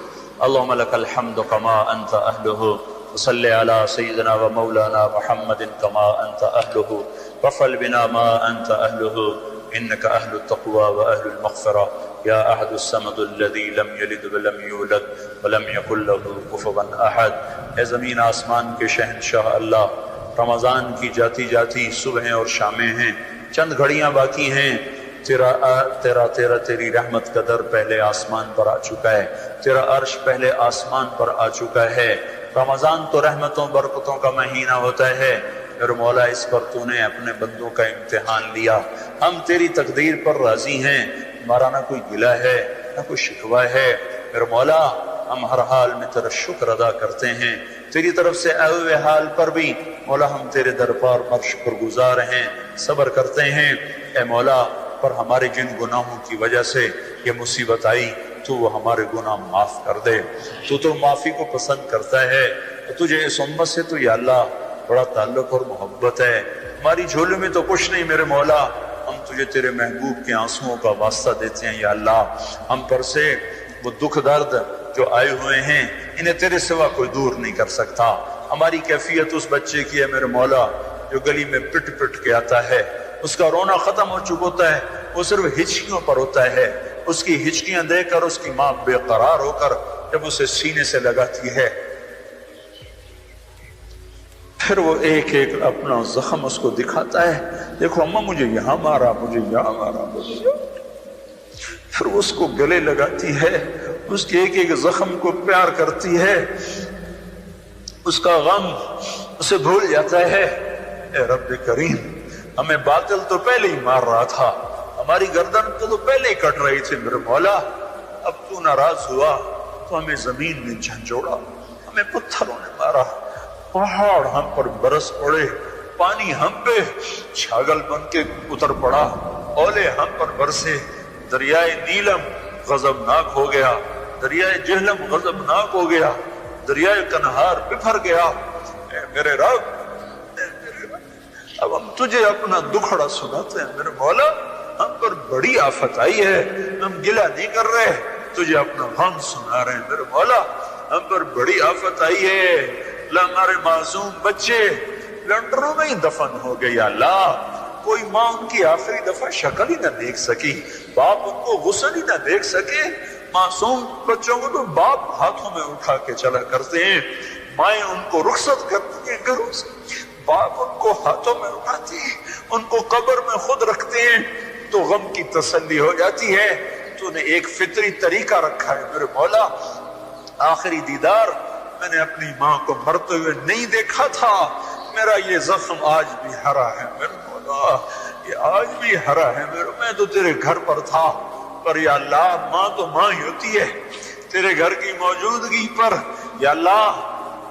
S1: اللهم لك الحمد كما أنت أهله وصل على سيدنا ومولانا محمد كما أنت أهله وفعل بنا ما أنت أهله إنك أهل التقوى وأهل المغفرة يا أحد الصمد الذي لم يلد ولم يولد ولم يكن له كفوا أحد. اے زمین آسمان کے شہنشاہ اللہ, رمضان کی جاتی جاتی صبحیں اور شامیں ہیں, چند گھڑیاں باقی ہیں. تیری رحمت کا در پہلے آسمان پر آ چکا ہے, تیرا عرش پہلے آسمان پر آ چکا ہے. رمضان تو رحمتوں برکتوں کا مہینہ ہوتا ہے. میرے مولا اس پر تو نے اپنے بندوں کا امتحان لیا. ہم تیری تقدیر پر راضی ہیں, ہمارا نہ کوئی گلہ ہے نہ کوئی شکوہ ہے. میرے مولا
S2: ہم ہر حال میں تیرا شکر ادا کرتے ہیں، تیری طرف سے آئے ہوئے حال پر بھی مولا ہم تیرے دربار پر شکر گزار ہیں، صبر کرتے ہیں۔ اے مولا پر ہمارے جن گناہوں کی وجہ سے یہ مصیبت آئی تو وہ ہمارے گناہ معاف کر دے، تو معافی کو پسند کرتا ہے، تجھے اس امت سے تو یا اللہ بڑا تعلق اور محبت ہے، ہماری جھولے میں تو کچھ نہیں میرے مولا، ہم تجھے تیرے محبوب کے آنسوؤں کا واسطہ دیتے ہیں یا اللہ، ہم پر سے وہ دکھ درد جو آئے ہوئے ہیں انہیں تیرے سوا کوئی دور نہیں کر سکتا۔ ہماری کیفیت اس بچے کی ہے میرے مولا جو گلی میں پٹ پٹ کے آتا ہے، اس کا رونا ختم ہو چکا ہوتا ہے، وہ صرف ہچکیوں پر ہوتا ہے، اس کی ہچکیاں دیکھ کر اس کی ماں بے قرار ہو کر جب اسے سینے سے لگاتی ہے پھر وہ ایک ایک اپنا زخم اس کو دکھاتا ہے، دیکھو اماں مجھے یہاں مارا، مجھے یہاں مارا، پھر اس کو گلے لگاتی ہے، اس کے ایک ایک زخم کو پیار کرتی ہے، اس کا غم اسے بھول جاتا ہے۔ اے رب کریم ہمیں باطل تو پہلے ہی مار رہا تھا، ہماری گردن تو پہلے ہی کٹ رہی تھی میرے مولا، اب تو ناراض ہوا تو ہمیں زمین میں جھنجھوڑا، ہمیں پتھروں نے مارا، پہاڑ ہم پر برس پڑے، پانی ہم پہ چھاگل بن کے اتر پڑا، اولے ہم پر برسے، دریائے نیلم غضبناک ہو گیا، دریائے جہلم غضبناک ہو گیا، دریائے کنہار بفر گیا۔ اے میرے رب، اب ہم تجھے اپنا دکھڑا سناتے ہیں میرے مولا، ہم پر بڑی آفت آئی ہے، ہم گلہ نہیں کر رہے، تجھے اپنا غم سنا رہے ہیں میرے مولا، ہم پر بڑی آفت آئی ہے، ہمارے معصوم بچے لنڈروں میں ہی دفن ہو گئے یا اللہ، کوئی ماں ان کی آخری دفعہ شکل ہی نہ دیکھ سکی، باپ ان کو غسل ہی نہ دیکھ سکے، معصوم بچوں کو تو باپ ہاتھوں میں اٹھا کے چلا کرتے ہیں، مائیں ان کو رخصت کرتی ہیں گھروں سے، باپ ان کو ہاتھوں میں اٹھاتی ہیں، ان کو قبر میں خود رکھتے ہیں تو غم کی تسلی ہو جاتی ہے۔ تو نے ایک فطری طریقہ رکھا ہے میرے مولا، آخری دیدار میں نے اپنی ماں کو مرتے ہوئے نہیں دیکھا تھا، میرا یہ زخم آج بھی ہرا ہے میرے مولا، یہ آج بھی ہرا ہے میرے، میں تو تیرے گھر پر تھا پر یا اللہ ماں تو ماں ہی ہوتی ہے، تیرے گھر کی موجودگی پر یا اللہ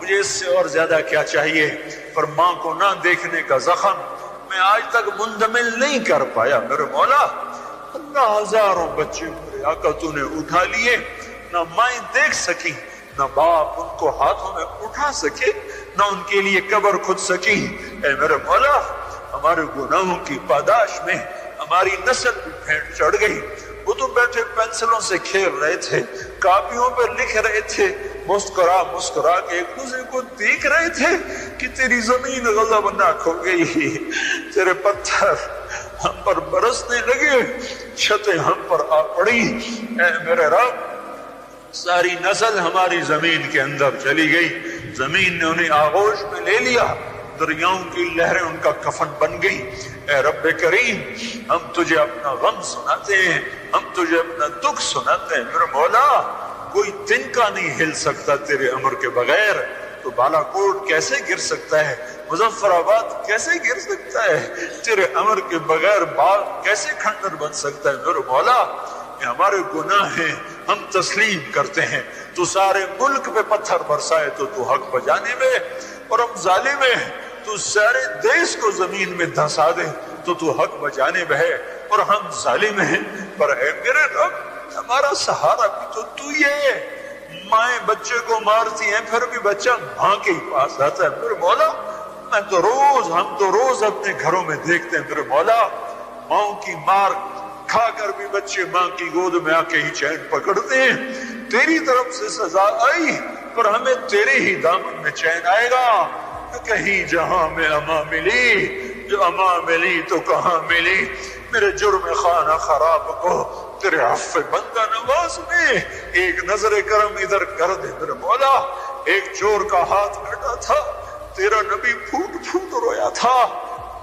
S2: مجھے اس سے اور زیادہ کیا چاہیے، پر ماں کو نہ دیکھنے کا زخم میں آج تک مندمل نہیں کر پایا میرے مولا، نہ ہزاروں بچے میرے آقا تو نے اٹھا لیے، نہ مائیں دیکھ سکی، نہ باپ ان کو ہاتھوں میں اٹھا سکے، نہ ان کے لیے قبر کھود سکی۔ اے میرے مولا ہمارے گناہوں کی پاداش میں ہماری نسل بھی پھینٹ چڑھ گئی، وہ تو بیٹھے پینسلوں سے کھیل رہے تھے، کاپیوں پر لکھ رہے تھے، مسکرا مسکرا کے ایک دوسرے کو دیکھ رہے تھے کہ تیری زمین غضبناک ہو گئی، تیرے پتھر ہم پر برسنے لگے، چھتیں ہم پر آ پڑی۔ اے میرے رب ساری نسل ہماری زمین کے اندر چلی گئی، زمین نے انہیں آغوش میں لے لیا، دریاؤں کی لہریں ان کا کفن بن گئی۔ اے رب کریم ہم تجھے اپنا غم سناتے ہیں، ہم تجھے اپنا دکھ سناتے ہیں میرے مولا، کوئی تنکا نہیں ہل سکتا تیرے امر کے بغیر، تو بالا کوٹ کیسے گر سکتا ہے، مظفر آباد کیسے گر سکتا ہے، تیرے امر کے بغیر باغ کیسے کھنڈر بن سکتا ہے میرے مولا، یہ ہمارے گناہ ہیں، ہم تسلیم کرتے ہیں، تو سارے ملک پہ پتھر برسائے تو حق بجانے میں، اور ہم ظالم ہیں، تو سارے دیش کو زمین میں دھسا دے تو حق بجانے میں ہے، اور ہم ظالم ہیں، پر اے میرے رب ہمارا سہارا بھی تو ہی ہے، مائیں بچے کو مارتی ہیں پھر بھی بچہ ماں کے ہی پاس آتا ہے میرے مولا، ہم تو روز اپنے گھروں میں دیکھتے ہیں میرے مولا، ماں کی مار کھا کر بھی بچے ماں کی گود میں آ کے ہی چین پکڑتے ہیں، تیری طرف سے سزا آئی پر ہمیں تیرے ہی دامن میں چین آئے گا، کہیں جہاں میں اما ملی، جو اما ملی تو کہاں ملی، میرے جرم خانہ خراب کو تیرے عفو بندہ نواز میں ایک نظر کرم ادھر کر دے میرے مولا، ایک چور کا ہاتھ کٹا تھا، تیرا نبی پھوٹ پھوٹ رویا تھا،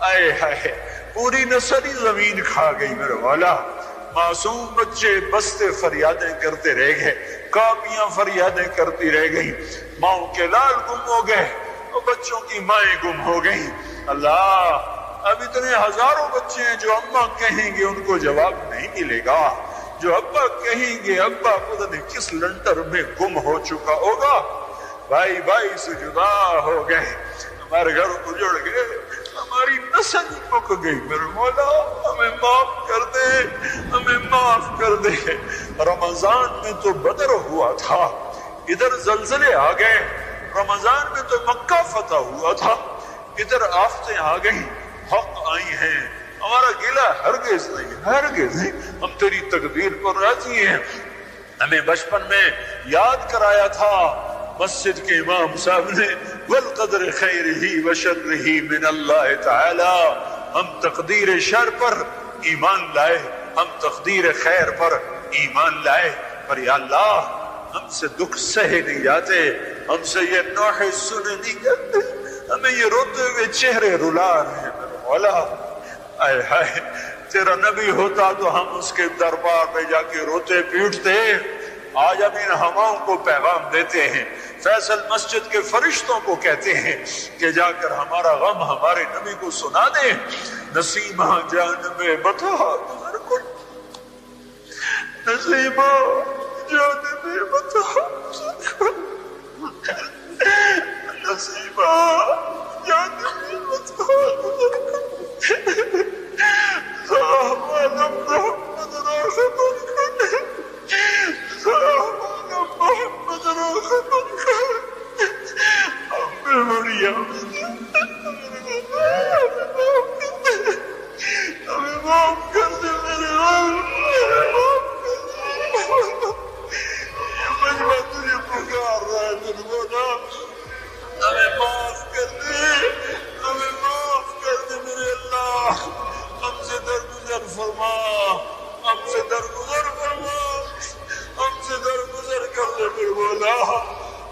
S2: آئے ہائے پوری نسل ہی زمین کھا گئی میرے مولا، معصوم بچے بستے فریادیں کرتے رہ گئے، کاپیاں فریادیں کرتی رہ گئی، ماؤں کے لال گم ہو گئے، اور بچوں کی مائیں گم ہو گئی۔ اللہ اب اتنے ہزاروں بچے ہیں جو اماں کہیں گے ان کو جواب نہیں ملے گا، جو ابا کہیں گے ابا پتہ نہیں کس لنٹر میں گم ہو چکا ہوگا، بھائی بھائی سے جدا ہو گئے، ہمارے گھر اجڑ گئے، ہماری نسل پک گئی، میرے مولا ہمیں معاف کر دے، ہمیں معاف کر دے۔ رمضان میں تو بدر ہوا تھا، ادھر زلزلے آ گئے، رمضان میں تو مکہ فتح ہوا تھا، ادھر آفتیں آ گئی، حق آئی ہیں، ہمارا گلہ ہرگز نہیں، ہرگز نہیں، ہم تیری تقدیر پر راضی ہیں۔ ہمیں بچپن میں یاد کرایا تھا مسجد کے امام صاحب نے، والقدر خیرہ وشرہ من اللہ تعالی، ہم تقدیر شر پر ایمان لائے، ہم تقدیر خیر پر ایمان لائے، پر یا اللہ ہم سے دکھ سہے نہیں جاتے، ہم سے یہ نوحے سنے نہیں جاتے، ہمیں یہ روتے ہوئے چہرے رلا رہے ہیں میرے مولا۔ آئے ہائے تیرا نبی ہوتا تو ہم اس کے دربار میں جا کے روتے پیٹتے، آج ہم ان ہواؤں کو پیغام دیتے ہیں، فیصل مسجد کے فرشتوں کو کہتے ہیں کہ جا کر ہمارا غم ہمارے نبی کو سنا دیں۔ نسیمہ جان میں بتا گزر کن، نسیمہ جان میں بتا گزر کن، نسیمہ جان میں بتا گزر کن، صحابہ محمد راغب کن، صحابہ محمد راغب کن، ہمیں بڑی ہمیں معاف کر دے میرے مجمع تجھے پکار رہا ہے میرے مولا، ہمیں معاف کر دے، ہمیں معاف کر دے میرے اللہ، ہم سے درگزر فرما، ہم سے درگزر فرما، ہم سے درگزر کر دے میرے مولا،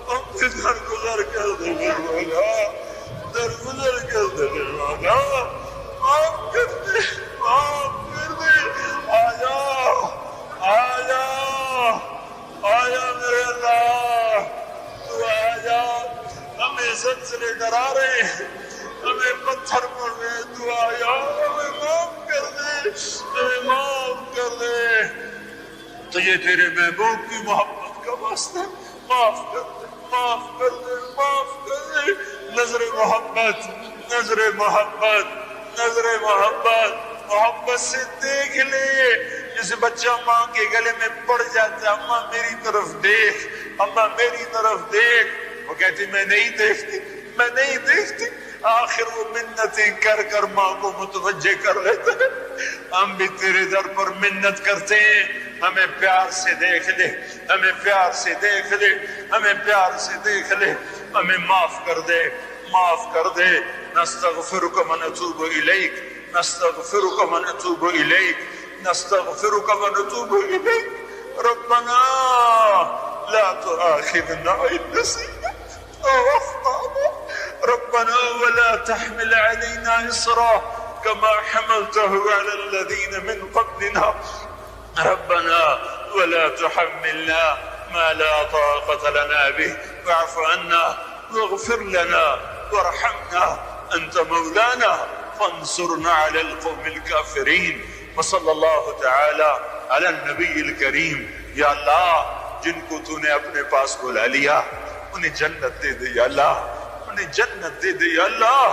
S2: ہم سے درگزر کر دے میرے مولا، درگزر کر دے میرے مولا، معاف کر دے، معاف کر دے، آجا آجا آجا میرے اللہ، تو آجا، ہمیں زلزلے ڈرا رہے ہیں، ہمیں پتھر پڑ رہے، تو آجا، ہمیں معاف کر دے، ہمیں معاف کر دے، تجھے تیرے محبوب کی محبت کا واسطہ معاف کر دے، معاف کر دے، معاف کر دے، نظر محبت، نظر محبت، نظر محبت، محبت سے دیکھ لے، جیسے بچہ ماں کے گلے میں پڑ جاتا ہے، اماں میری طرف دیکھ، اماں میری طرف دیکھ، وہ کہتی میں نہیں دیکھتی، میں نہیں دیکھتی، آخر وہ منتیں کر کر ماں کو متوجہ کر لیتا ہے۔ ہم بھی تیرے در پر منت کرتے ہیں، ہمیں پیار سے دیکھ لے، ہمیں پیار سے دیکھ لے، ہمیں پیار سے دیکھ لے، ہمیں معاف کر دے، معاف کر دے۔ نستغفرک ونتوب الیک، نستغفرک ونتوب الیک، نستغفرک ونتوب الیک، ربنا لا تؤاخذنا ان نسینا او اخطأنا، ربنا ولا تحمل علينا إصرا كما حملته على الذين من قبلنا، ربنا ولا تحملنا ما لا طاقة لنا به، واعف عنا واغفر لنا وارحمنا أنت مولانا فانصرنا على القوم الكافرين۔ وصلی اللہ تعالی علی النبی الکریم۔ یا اللہ جن کو تو نے اپنے پاس بلا لیا انہیں جنت دے دے یا اللہ، انہیں جنت دے دے یا اللہ۔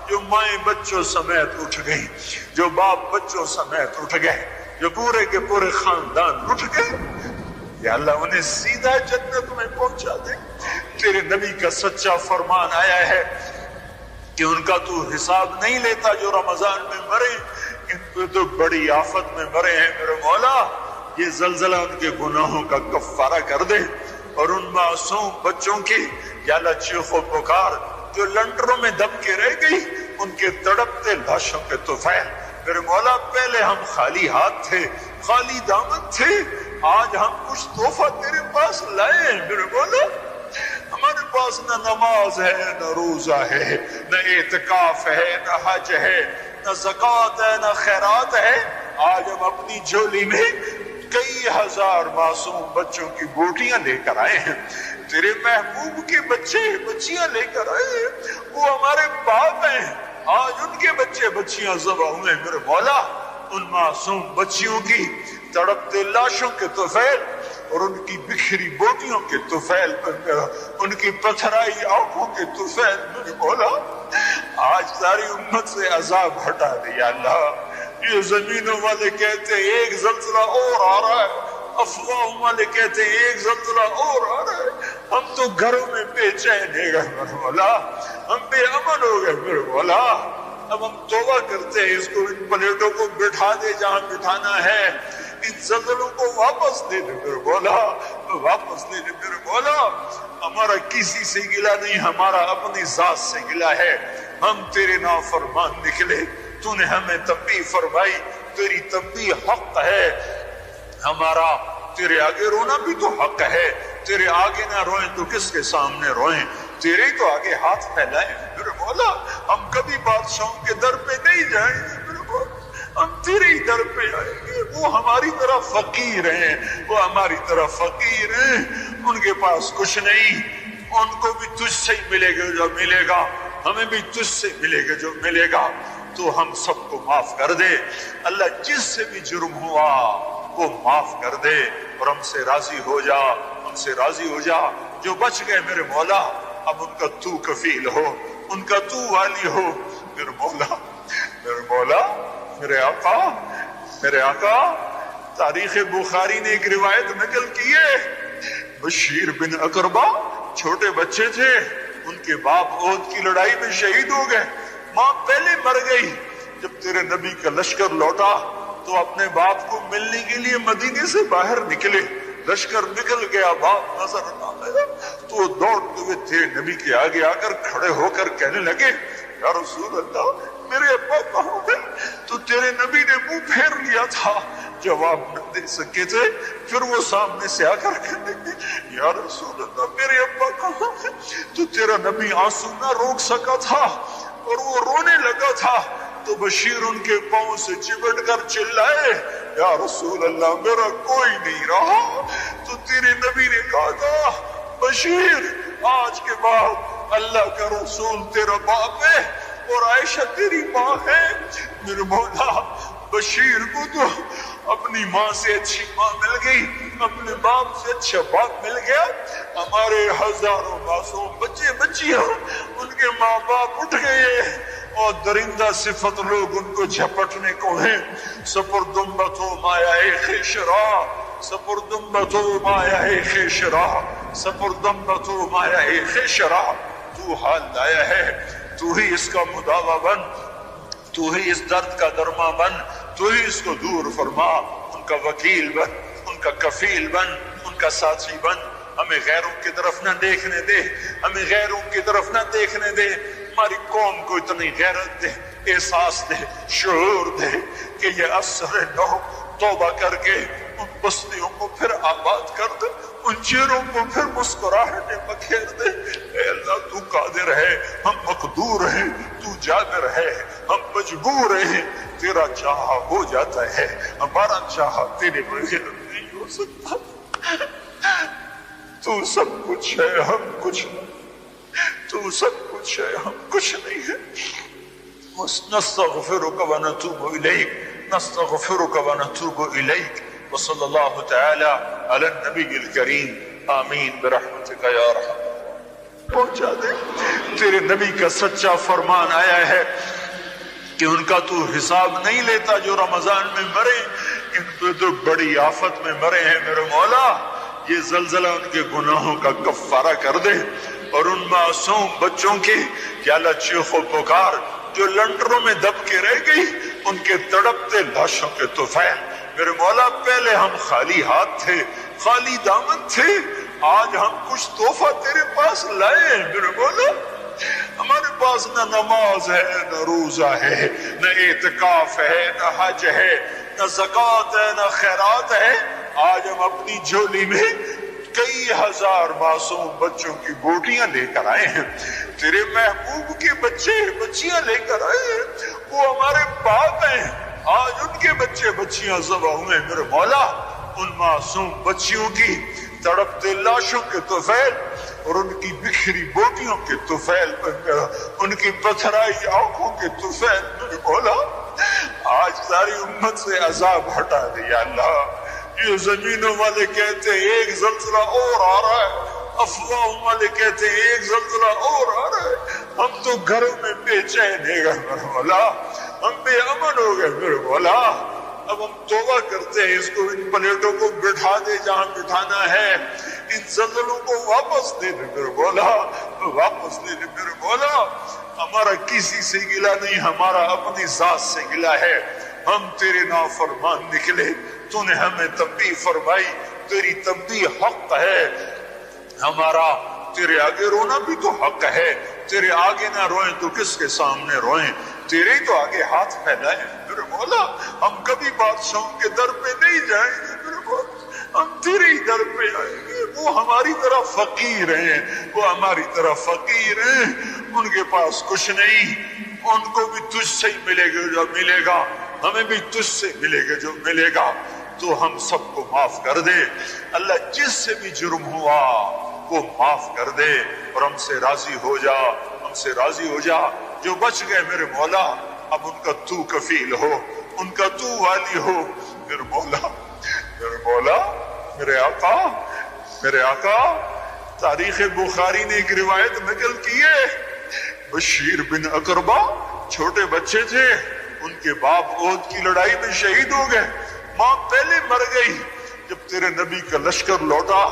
S2: جو مائیں بچوں سمیت اٹھ گئی، جو باپ بچوں سمیت اٹھ گئے، جو پورے کے پورے خاندان اٹھ گئے، یا اللہ انہیں سیدھا جنت میں پہنچا دے۔ تیرے نبی کا سچا فرمان آیا ہے کہ ان کا تو حساب نہیں لیتا جو رمضان میں مرے، ان کو تو بڑی آفت میں مرے ہیں میرے مولا۔ یہ زلزلہ ان کے گناہوں کا کفارہ کر دے، اور ان معصوم بچوں کی یا اللہ چیخ و پکار جو لنڈروں میں دب کے رہ گئی، ان کے تڑپتے لاشوں کے طفیل میرے مولا۔ پہلے ہم خالی ہاتھ تھے، خالی دامن تھے، آج ہم کچھ تحفہ تیرے پاس لائے ہیں میرے مولا۔ ہمارے پاس نہ نماز ہے، نہ روزہ ہے، نہ اعتکاف ہے، نہ حج ہے، نہ زکوٰۃ ہے، نہ خیرات ہے۔ آج ہم اپنی جھولی میں کئی ہزار معصوم بچوں کی بوٹیاں لے کر آئے ہیں، تیرے محبوب کے بچے بچیاں لے کر آئے ہیں، وہ ہمارے باپ ہیں، آج ان کے بچے بچیاں ذبح ہوئے میرے مولا۔ ان معصوم بچیوں کی تڑپتے لاشوں کے طفیل اور ان کی بکھری بوٹیوں کے طفیل پر ان کی پتھرائی آنکھوں کے طفیل میرے مولا آج ساری امت سے عذاب ہٹا دیا اللہ۔ یہ زمینوں والے کہتے ہیں ایک زلزلہ اور آ رہا ہے، افواہوں والے کہتے ہیں ایک زلزلہ اور آ رہا ہے، ہم تو گھروں میں بے چین ہے گئے میرے مولا، ہم بے امن ہو گئے میرے مولا۔ اب ہم توبہ کرتے ہیں، اس کو ان پلیٹوں کو بٹھا دے جہاں بٹھانا ہے، ان زلزلوں کو واپس دے دے میرے مولا، واپس دے دے میرے مولا۔ ہمارا کسی سے گلہ نہیں، ہمارا اپنی ذات سے گلہ ہے، ہم تیرے نافرمان نکلے، تو نے ہمیں تنبیہ فرمائی، تیری تنبیہ حق ہے، ہمارا تیرے آگے رونا بھی تو حق ہے، تیرے آگے نہ روئیں تو کس کے سامنے روئیں، تیرے تو آگے ہاتھ پھیلائیں میرے مولا۔ ہم کبھی بادشاہوں کے در پہ نہیں جائیں گے میرے مولا، ہم تیرے ہی در پہ آئیں گے۔ وہ ہماری طرح فقیر ہیں، وہ ہماری طرح فقیر ہیں، ان کے پاس کچھ نہیں، ان کو بھی تجھ سے ہی ملے گا جو ملے گا، ہمیں بھی تجھ سے ملے گا جو ملے گا، تو ہم سب کو معاف کر دے اللہ، جس سے بھی جرم ہوا وہ معاف کر دے اور ہم سے راضی ہو جا، ہم سے راضی ہو جا۔ جو بچ گئے میرے مولا اب ان کا تو کفیل ہو، ان کا تو والی ہو میرے مولا، میرے مولا، میرے آقا، میرے آقا۔ تاریخ بخاری نے ایک روایت نقل کی ہے، بشیر بن اقربہ چھوٹے بچے تھے، ان کے باپ احد کی لڑائی میں شہید ہو گئے، ماں پہلے مر گئی۔ جب تیرے نبی کا لشکر لوٹا تو اپنے باپ کو ملنے کے لیے مدینے سے باہر نکلے، لشکر نکل گیا، باپ نظر نہ آیا تو دوڑتے ہوئے تیرے نبی کے آگے آ کر کھڑے ہو کر کہنے لگے، یا رسول اللہ میرے ابا کہاں ہے؟ تو تیرے نبی نے منہ پھیر لیا تھا، جواب نہ دے سکے تھے، پھر وہ سامنے سے آ کر کہنے لگے، یا رسول اللہ میرے ابا کہاں ہے؟ تو تیرا نبی آنسو نہ روک سکا تھا اور وہ رونے لگا تھا، تو بشیر ان کے پاؤں سے چپٹ کر چلائے، یا رسول اللہ میرا کوئی نہیں رہا۔ تو تیرے نبی نے کہا تھا، بشیر آج کے بعد اللہ کا رسول تیرا باپ ہے اور عائشہ تیری ماں ہے۔ میرے مولا بشیر کو تو اپنی ماں سے اچھی ماں مل گئی، اپنے باپ سے اچھا باپ مل گیا۔ ہمارے ہزاروں معصوم بچے بچیاں ان کے ماں باپ اٹھ گئے اور درندہ صفت لوگ ان کو جھپٹنے کو ہیں۔ سپردمبتو مایائے خیشرا، سپردمبتو مایائے خیشرا، سپردمبتو مایائے خیشرا۔ تو حال لایا ہے، تو ہی اس کا مداوا بن، تو ہی اس درد کا درما بن، تو ہی اس کو دور فرما، ان کا وکیل بن، ان کا کفیل بن، ان کا ساتھی بن۔ ہمیں غیروں کی طرف نہ دیکھنے دے، ہمیں غیروں کی طرف نہ دیکھنے دے، ہماری قوم کو اتنی غیرت دے، احساس دے، شعور دے کہ یہ عصر نو توبہ کر کے ان بستیوں کو پھر آباد کر دے، ان چہروں کو پھر مسکراہٹیں بکھیر دے۔ اے اللہ تو قادر ہے، ہم مقدور ہیں، تو جابر ہے، ہم مجبور ہیں، تیرا چاہا ہو جاتا ہے، ہمارا چاہا تیرے بغیر نہیں ہو سکتا۔ تو سب کچھ ہے، ہم کچھ نہیں، تو سب کچھ ہے، ہم کچھ نہیں ہے۔ نستغفرک ونتوب الیک، نستغفرک ونتوب الیک، وصلی اللہ تعالی علی النبی الکریم، آمین برحمتک یا رحم۔ پہنچا دے، تیرے نبی کا سچا فرمان آیا ہے کہ ان کا تو حساب نہیں لیتا جو رمضان میں مرے، ان پہ تو بڑی آفت میں مرے ہیں میرے مولا۔ یہ زلزلہ ان کے گناہوں کا کفارہ کر دے، اور ان معصوم بچوں کی یا اللہ چیخ و پکار جو لنڈروں میں دب کے رہ گئی، ان کے تڑپتے لاشوں کے طفیل میرے مولا۔ پہلے ہم خالی ہاتھ تھے، خالی دامن تھے، آج ہم کچھ تحفہ تیرے پاس لائے ہیں میرے مولا۔ ہمارے پاس نہ نماز ہے، نہ روزہ ہے، نہ اعتکاف ہے، نہ حج ہے، نہ زکوٰۃ ہے، نہ خیرات ہے۔ آج ہم اپنی جھولی میں کئی ہزار معصوم بچوں کی بوٹیاں لے کر آئے ہیں، تیرے محبوب کے بچے بچیاں لے کر آئے ہیں، وہ ہمارے باپ ہیں، آج ان کے بچے بچیاں ذبح ہوئے میرے مولا۔ ان معصوم بچیوں کی تڑپتے لاشوں کے طفیل اور ان کی بکھری بوٹیوں کے طفیل پر، ان کی پتھرائی آنکھوں کے طفیل میرے مولا، آج ساری امت سے عذاب ہٹا دیا اللہ۔ یہ زمینوں والے کہتے ہیں ایک زلزلہ اور آ رہا ہے، افواہوں والے کہتے ہیں ایک زلزلہ اور آ رہا ہے، ہم تو گھروں میں بے چین ہے میرے مولا، ہم بے امن ہو گئے میرے مولا۔ اب ہم توبہ کرتے ہیں، اس کو ان پلیٹوں کو بٹھا دے جہاں بٹھانا ہے، ان زلزلوں کو واپس دے دے میرے مولا، واپس دے دے میرے مولا۔ ہمارا کسی سے گلہ نہیں، ہمارا اپنی ذات سے گلہ ہے، ہم تیرے نافرمان نکلے، تو نے ہمیں تنبیہ فرمائی، تیری تنبیہ حق ہے، ہمارا تیرے آگے رونا بھی تو حق ہے، تیرے آگے نہ روئیں تو کس کے سامنے روئیں، تیرے ہی تو آگے ہاتھ پھیلائیں میرے مولا۔ ہم کبھی بادشاہوں کے در پہ نہیں جائیں گے میرے مولا، ہم تیرے ہی در پہ آئیں گے۔ وہ ہماری طرح فقیر ہیں، وہ ہماری طرح فقیر ہیں، ان کے پاس کچھ نہیں، ان کو بھی تجھ سے ہی ملے گا جو ملے گا، ہمیں بھی تجھ سے ملے گا جو ملے گا، تو ہم سب کو معاف کر دے اللہ، جس سے بھی جرم ہوا وہ معاف کر دے، اور ہم سے راضی ہو جا، ہم سے راضی ہو جا۔ جو بچ گئے میرے مولا، اب ان کا تو کفیل ہو، ان کا تو والی ہو میرے مولا، میرے مولا، میرے آقا، میرے آقا۔ تاریخ بخاری نے ایک روایت نقل کی ہے، بشیر بن اقربہ چھوٹے بچے تھے، ان کے باپ احد کی لڑائی میں شہید ہو گئے، ماں پہلے مر گئی۔ جب تیرے نبی کا لشکر لوٹا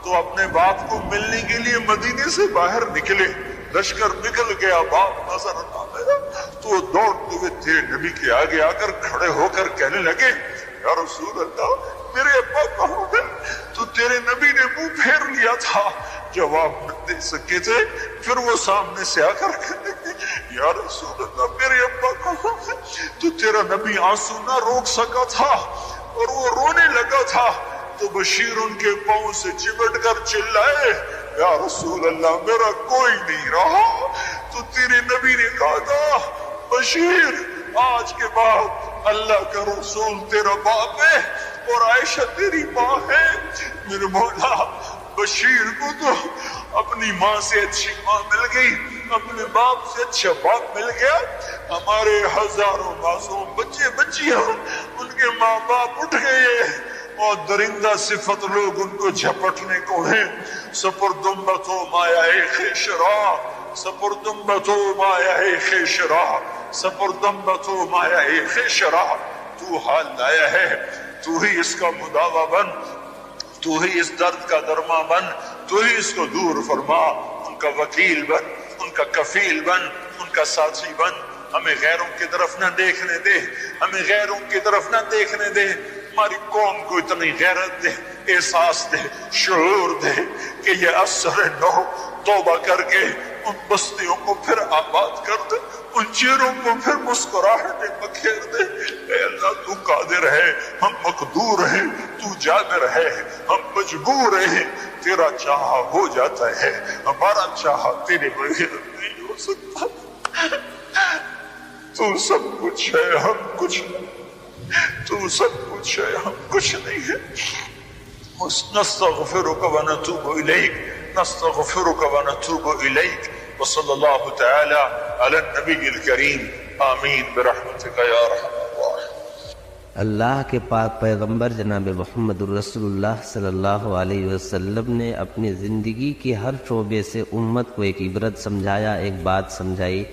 S2: تو اپنے باپ کو ملنے کے لیے مدینے سے باہر نکلے، لشکر نکل گیا، باپ نظر نہ آیا تو وہ دوڑتے ہوئے تیرے نبی کے آگے آ کر کھڑے ہو کر کہنے لگے، یا رسول اللہ میرے ابا کہاں ہے؟ تو تیرے نبی نے منہ پھیر لیا تھا، جواب نہ دے سکے تھے، پھر وہ سامنے سے آ کر کہنے لگے، یا رسول اللہ میرے ابا کہاں ہے؟ تو تیرا نبی آنسو نہ روک سکا تھا اور وہ رونے لگا تھا، تو بشیر ان کے پاؤں سے چمٹ کر چلائے، یا رسول اللہ میرا کوئی نہیں رہا۔ تو تیرے نبی نے کہا تھا، بشیر آج کے بعد اللہ کا رسول تیرا باپ ہے اور عائشہ تیری ماں ہے۔ میرے مولا بشیر کو تو اپنی ماں سے اچھی ماں مل گئی، اپنے باپ سے اچھا باپ مل گیا۔ ہمارے ہزاروں معصوم بچے بچیاں، ان کے ماں باپ اٹھ گئے اور درندہ صفت لوگ ان کو جھپٹنے کو ہیں۔ سپردمبتو مایا خیشرا، سپردمبتو مایا خیشرا، سپردمبتو مایا خیشرا۔ تو حال لایا ہے، تو ہی اس کا مداوا بن، تو ہی اس درد کا درما بن، تو ہی اس کو دور فرما، ان کا وکیل بن، ان کا کفیل بن، ان کا ساتھی بن۔ ہمیں غیروں کی طرف نہ دیکھنے دے، ہمیں غیروں کی طرف نہ دیکھنے دے، ہماری قوم کو اتنی غیرت دے، احساس دے، شعور دے کہ یہ اثر نو توبہ کر کے ان بستیوں کو پھر آباد کر دے، ان چہروں کو پھر مسکراہٹیں بکھیر دے۔ اے اللہ تو قادر ہے، ہم مقدور ہیں، تو جابر ہے، ہم مجبور ہیں، تیرا چاہا ہو جاتا ہے، ہمارا چاہا تیرے بغیر نہیں ہو سکتا۔ تو سب کچھ ہے، ہم کچھ نہیں، تو سب کچھ ہے، ہم کچھ نہیں ہے۔ نستغفرک ونتوب الیک، نستغفرک ونتوب الیک، وصلی اللہ تعالی علی النبی الکریم، آمین برحمتک یا ارحم الراحمین۔
S3: اللہ کے پاک پیغمبر جناب محمد الرسول اللہ صلی اللہ علیہ وسلم نے اپنی زندگی کے ہر شعبے سے امت کو ایک عبرت سمجھایا، ایک بات سمجھائی۔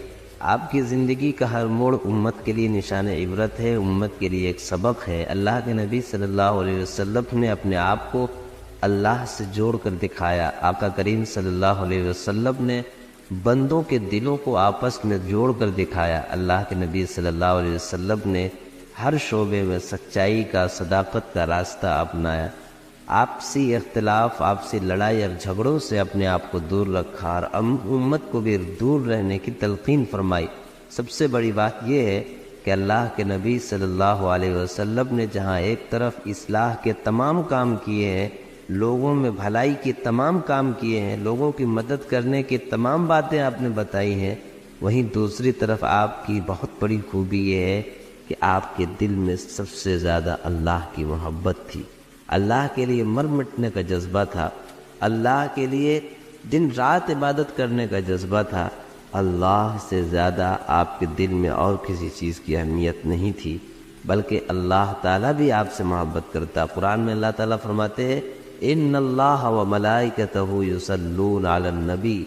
S3: آپ کی زندگی کا ہر موڑ امت کے لیے نشان عبرت ہے، امت کے لیے ایک سبق ہے۔ اللہ کے نبی صلی اللہ علیہ وسلم نے اپنے آپ کو اللہ سے جوڑ کر دکھایا۔ آقا کریم صلی اللہ علیہ وسلم نے بندوں کے دلوں کو آپس میں جوڑ کر دکھایا۔ اللہ کے نبی صلی اللہ علیہ وسلم نے ہر شعبے میں سچائی کا، صداقت کا راستہ اپنایا۔ آپسی اختلاف، آپسی لڑائی اور جھگڑوں سے اپنے آپ کو دور رکھا اور امت کو بھی دور رہنے کی تلقین فرمائی۔ سب سے بڑی بات یہ ہے کہ اللہ کے نبی صلی اللہ علیہ وسلم نے جہاں ایک طرف اصلاح کے تمام کام کیے ہیں، لوگوں میں بھلائی کے تمام کام کیے ہیں، لوگوں کی مدد کرنے کی تمام باتیں آپ نے بتائی ہیں، وہیں دوسری طرف آپ کی بہت بڑی خوبی یہ ہے کہ آپ کے دل میں سب سے زیادہ اللہ کی محبت تھی، اللہ کے لیے مر مٹنے کا جذبہ تھا، اللہ کے لیے دن رات عبادت کرنے کا جذبہ تھا۔ اللہ سے زیادہ آپ کے دل میں اور کسی چیز کی اہمیت نہیں تھی۔ بلکہ اللہ تعالیٰ بھی آپ سے محبت کرتا ہے۔ قرآن میں اللہ تعالیٰ فرماتے ہیں ان اللہ و ملائکتہ یصلون علی النبی،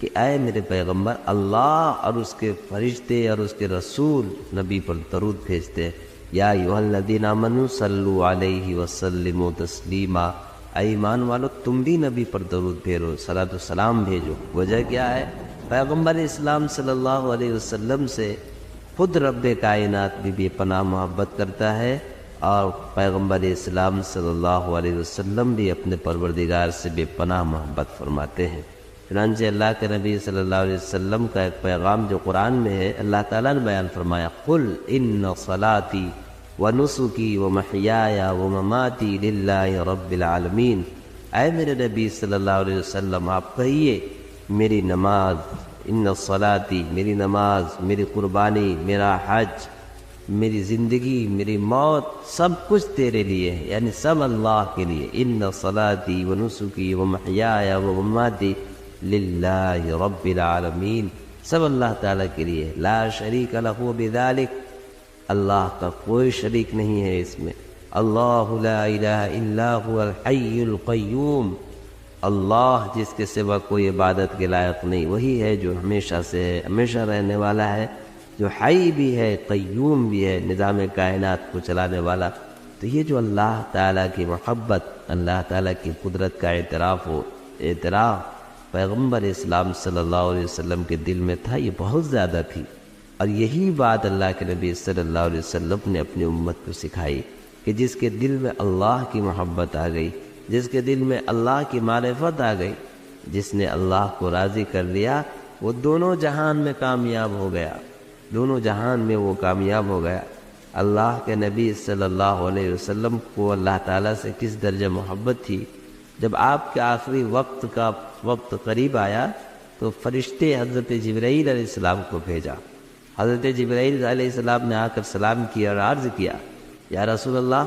S3: کہ اے میرے پیغمبر، اللہ اور اس کے فرشتے اور اس کے رسول نبی پر درود بھیجتے ہیں۔ یا ایھا الذین آمنوا صلوا علیہ وسلموا تسلیما، اے ایمان والو تم بھی نبی پر درود بھیجو، صلاۃ و سلام بھیجو۔ وجہ کیا ہے؟ پیغمبر اسلام صلی اللہ علیہ وسلم سے خود رب کائنات بھی بے پناہ محبت کرتا ہے، اور پیغمبر اسلام صلی اللہ علیہ وسلم بھی اپنے پروردگار سے بے پناہ محبت فرماتے ہیں۔ چنانچہ اللہ کے نبی صلی اللہ علیہ وسلم کا ایک پیغام جو قرآن میں ہے، اللہ تعالیٰ نے بیان فرمایا قل ان صلاتی ونسکی ومحیای ومماتی للہ رب العالمین، اے میرے نبی صلی اللہ علیہ وسلم آپ کہیے میری نماز، ان صلاتی میری نماز، میری قربانی، میرا حج، میری زندگی، میری موت، سب کچھ تیرے لیے ہے، یعنی سب اللہ کے لیے۔ ان صلاتی ونسکی ومحیای ومماتی للہ رب العالمین، سب اللہ تعالیٰ کے لیے، لا شریک لہ بذالک، اللہ کا کوئی شریک نہیں ہے اس میں۔ اللہ لا الہ الا هو الحی القیوم، اللہ جس کے سوا کوئی عبادت کے لائق نہیں، وہی ہے جو ہمیشہ سے ہے، ہمیشہ رہنے والا ہے، جو حی بھی ہے، قیوم بھی ہے، نظام کائنات کو چلانے والا۔ تو یہ جو اللہ تعالیٰ کی محبت، اللہ تعالیٰ کی قدرت کا اعتراف پیغمبر اسلام صلی اللہ علیہ وسلم کے دل میں تھا، یہ بہت زیادہ تھی، اور یہی بات اللہ کے نبی صلی اللہ علیہ وسلم نے اپنی امت کو سکھائی کہ جس کے دل میں اللہ کی محبت آ گئی، جس کے دل میں اللہ کی معرفت آ گئی، جس نے اللہ کو راضی کر لیا، وہ دونوں جہان میں کامیاب ہو گیا، دونوں جہان میں وہ کامیاب ہو گیا۔ اللہ کے نبی صلی اللہ علیہ وسلم کو اللہ تعالیٰ سے کس درجہ محبت تھی، جب آپ کے آخری وقت قریب آیا تو فرشتے حضرت جبرائیل علیہ السلام کو بھیجا۔ حضرت جبرائیل علیہ السلام نے آ کر سلام کیا اور عرض کیا یا رسول اللہ،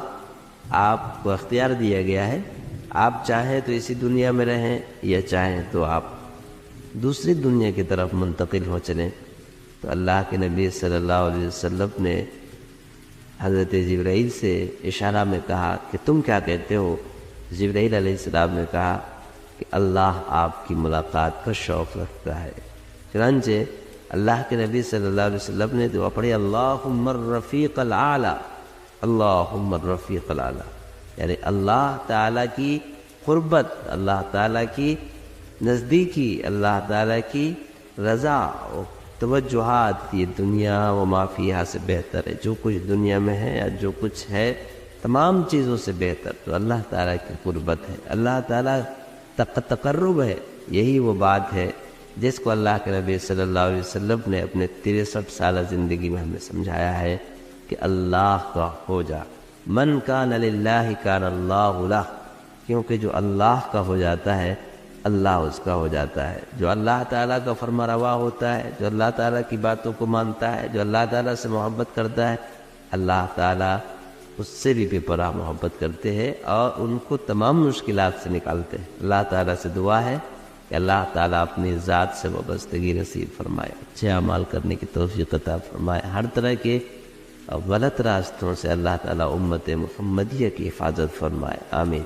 S3: آپ کو اختیار دیا گیا ہے، آپ چاہیں تو اسی دنیا میں رہیں یا چاہیں تو آپ دوسری دنیا کی طرف منتقل ہو چلیں۔ تو اللہ کے نبی صلی اللہ علیہ وسلم نے حضرت جبرائیل سے اشارہ میں کہا کہ تم کیا کہتے ہو؟ جبرائیل علیہ السلام نے کہا کہ اللہ آپ کی ملاقات کا شوق رکھتا ہے۔ چنانچہ اللہ کے نبی صلی اللہ علیہ وسلم نے دعا پڑھی اللہم الرفیق الاعلی، اللہم الرفیق الاعلی، یعنی اللہ تعالیٰ کی قربت، اللہ تعالیٰ کی نزدیکی، اللہ تعالیٰ کی رضا و توجہات یہ دنیا و ما فیہا سے بہتر ہے، جو کچھ دنیا میں ہے یا جو کچھ ہے تمام چیزوں سے بہتر تو اللہ تعالیٰ کی قربت ہے، اللہ تعالیٰ تقرب ہے۔ یہی وہ بات ہے جس کو اللہ کے نبی صلی اللہ علیہ وسلم نے اپنے 63 سالہ زندگی میں ہمیں سمجھایا ہے کہ اللہ کا ہو جا، من کان للہ کان اللہ لہ، کیونکہ جو اللہ کا ہو جاتا ہے اللہ اس کا ہو جاتا ہے، جو اللہ تعالیٰ کا فرما روا ہوتا ہے، جو اللہ تعالیٰ کی باتوں کو مانتا ہے، جو اللہ تعالیٰ سے محبت کرتا ہے، اللہ تعالیٰ اس سے بھی بے پناہ محبت کرتے ہیں اور ان کو تمام مشکلات سے نکالتے ہیں۔ اللہ تعالیٰ سے دعا ہے کہ اللہ تعالیٰ اپنی ذات سے وابستگی نصیب فرمائے، اچھے اعمال کرنے کی توفیق عطا فرمائے، ہر طرح کے غلط راستوں سے اللہ تعالیٰ امت محمدیہ کی حفاظت فرمائے، آمین۔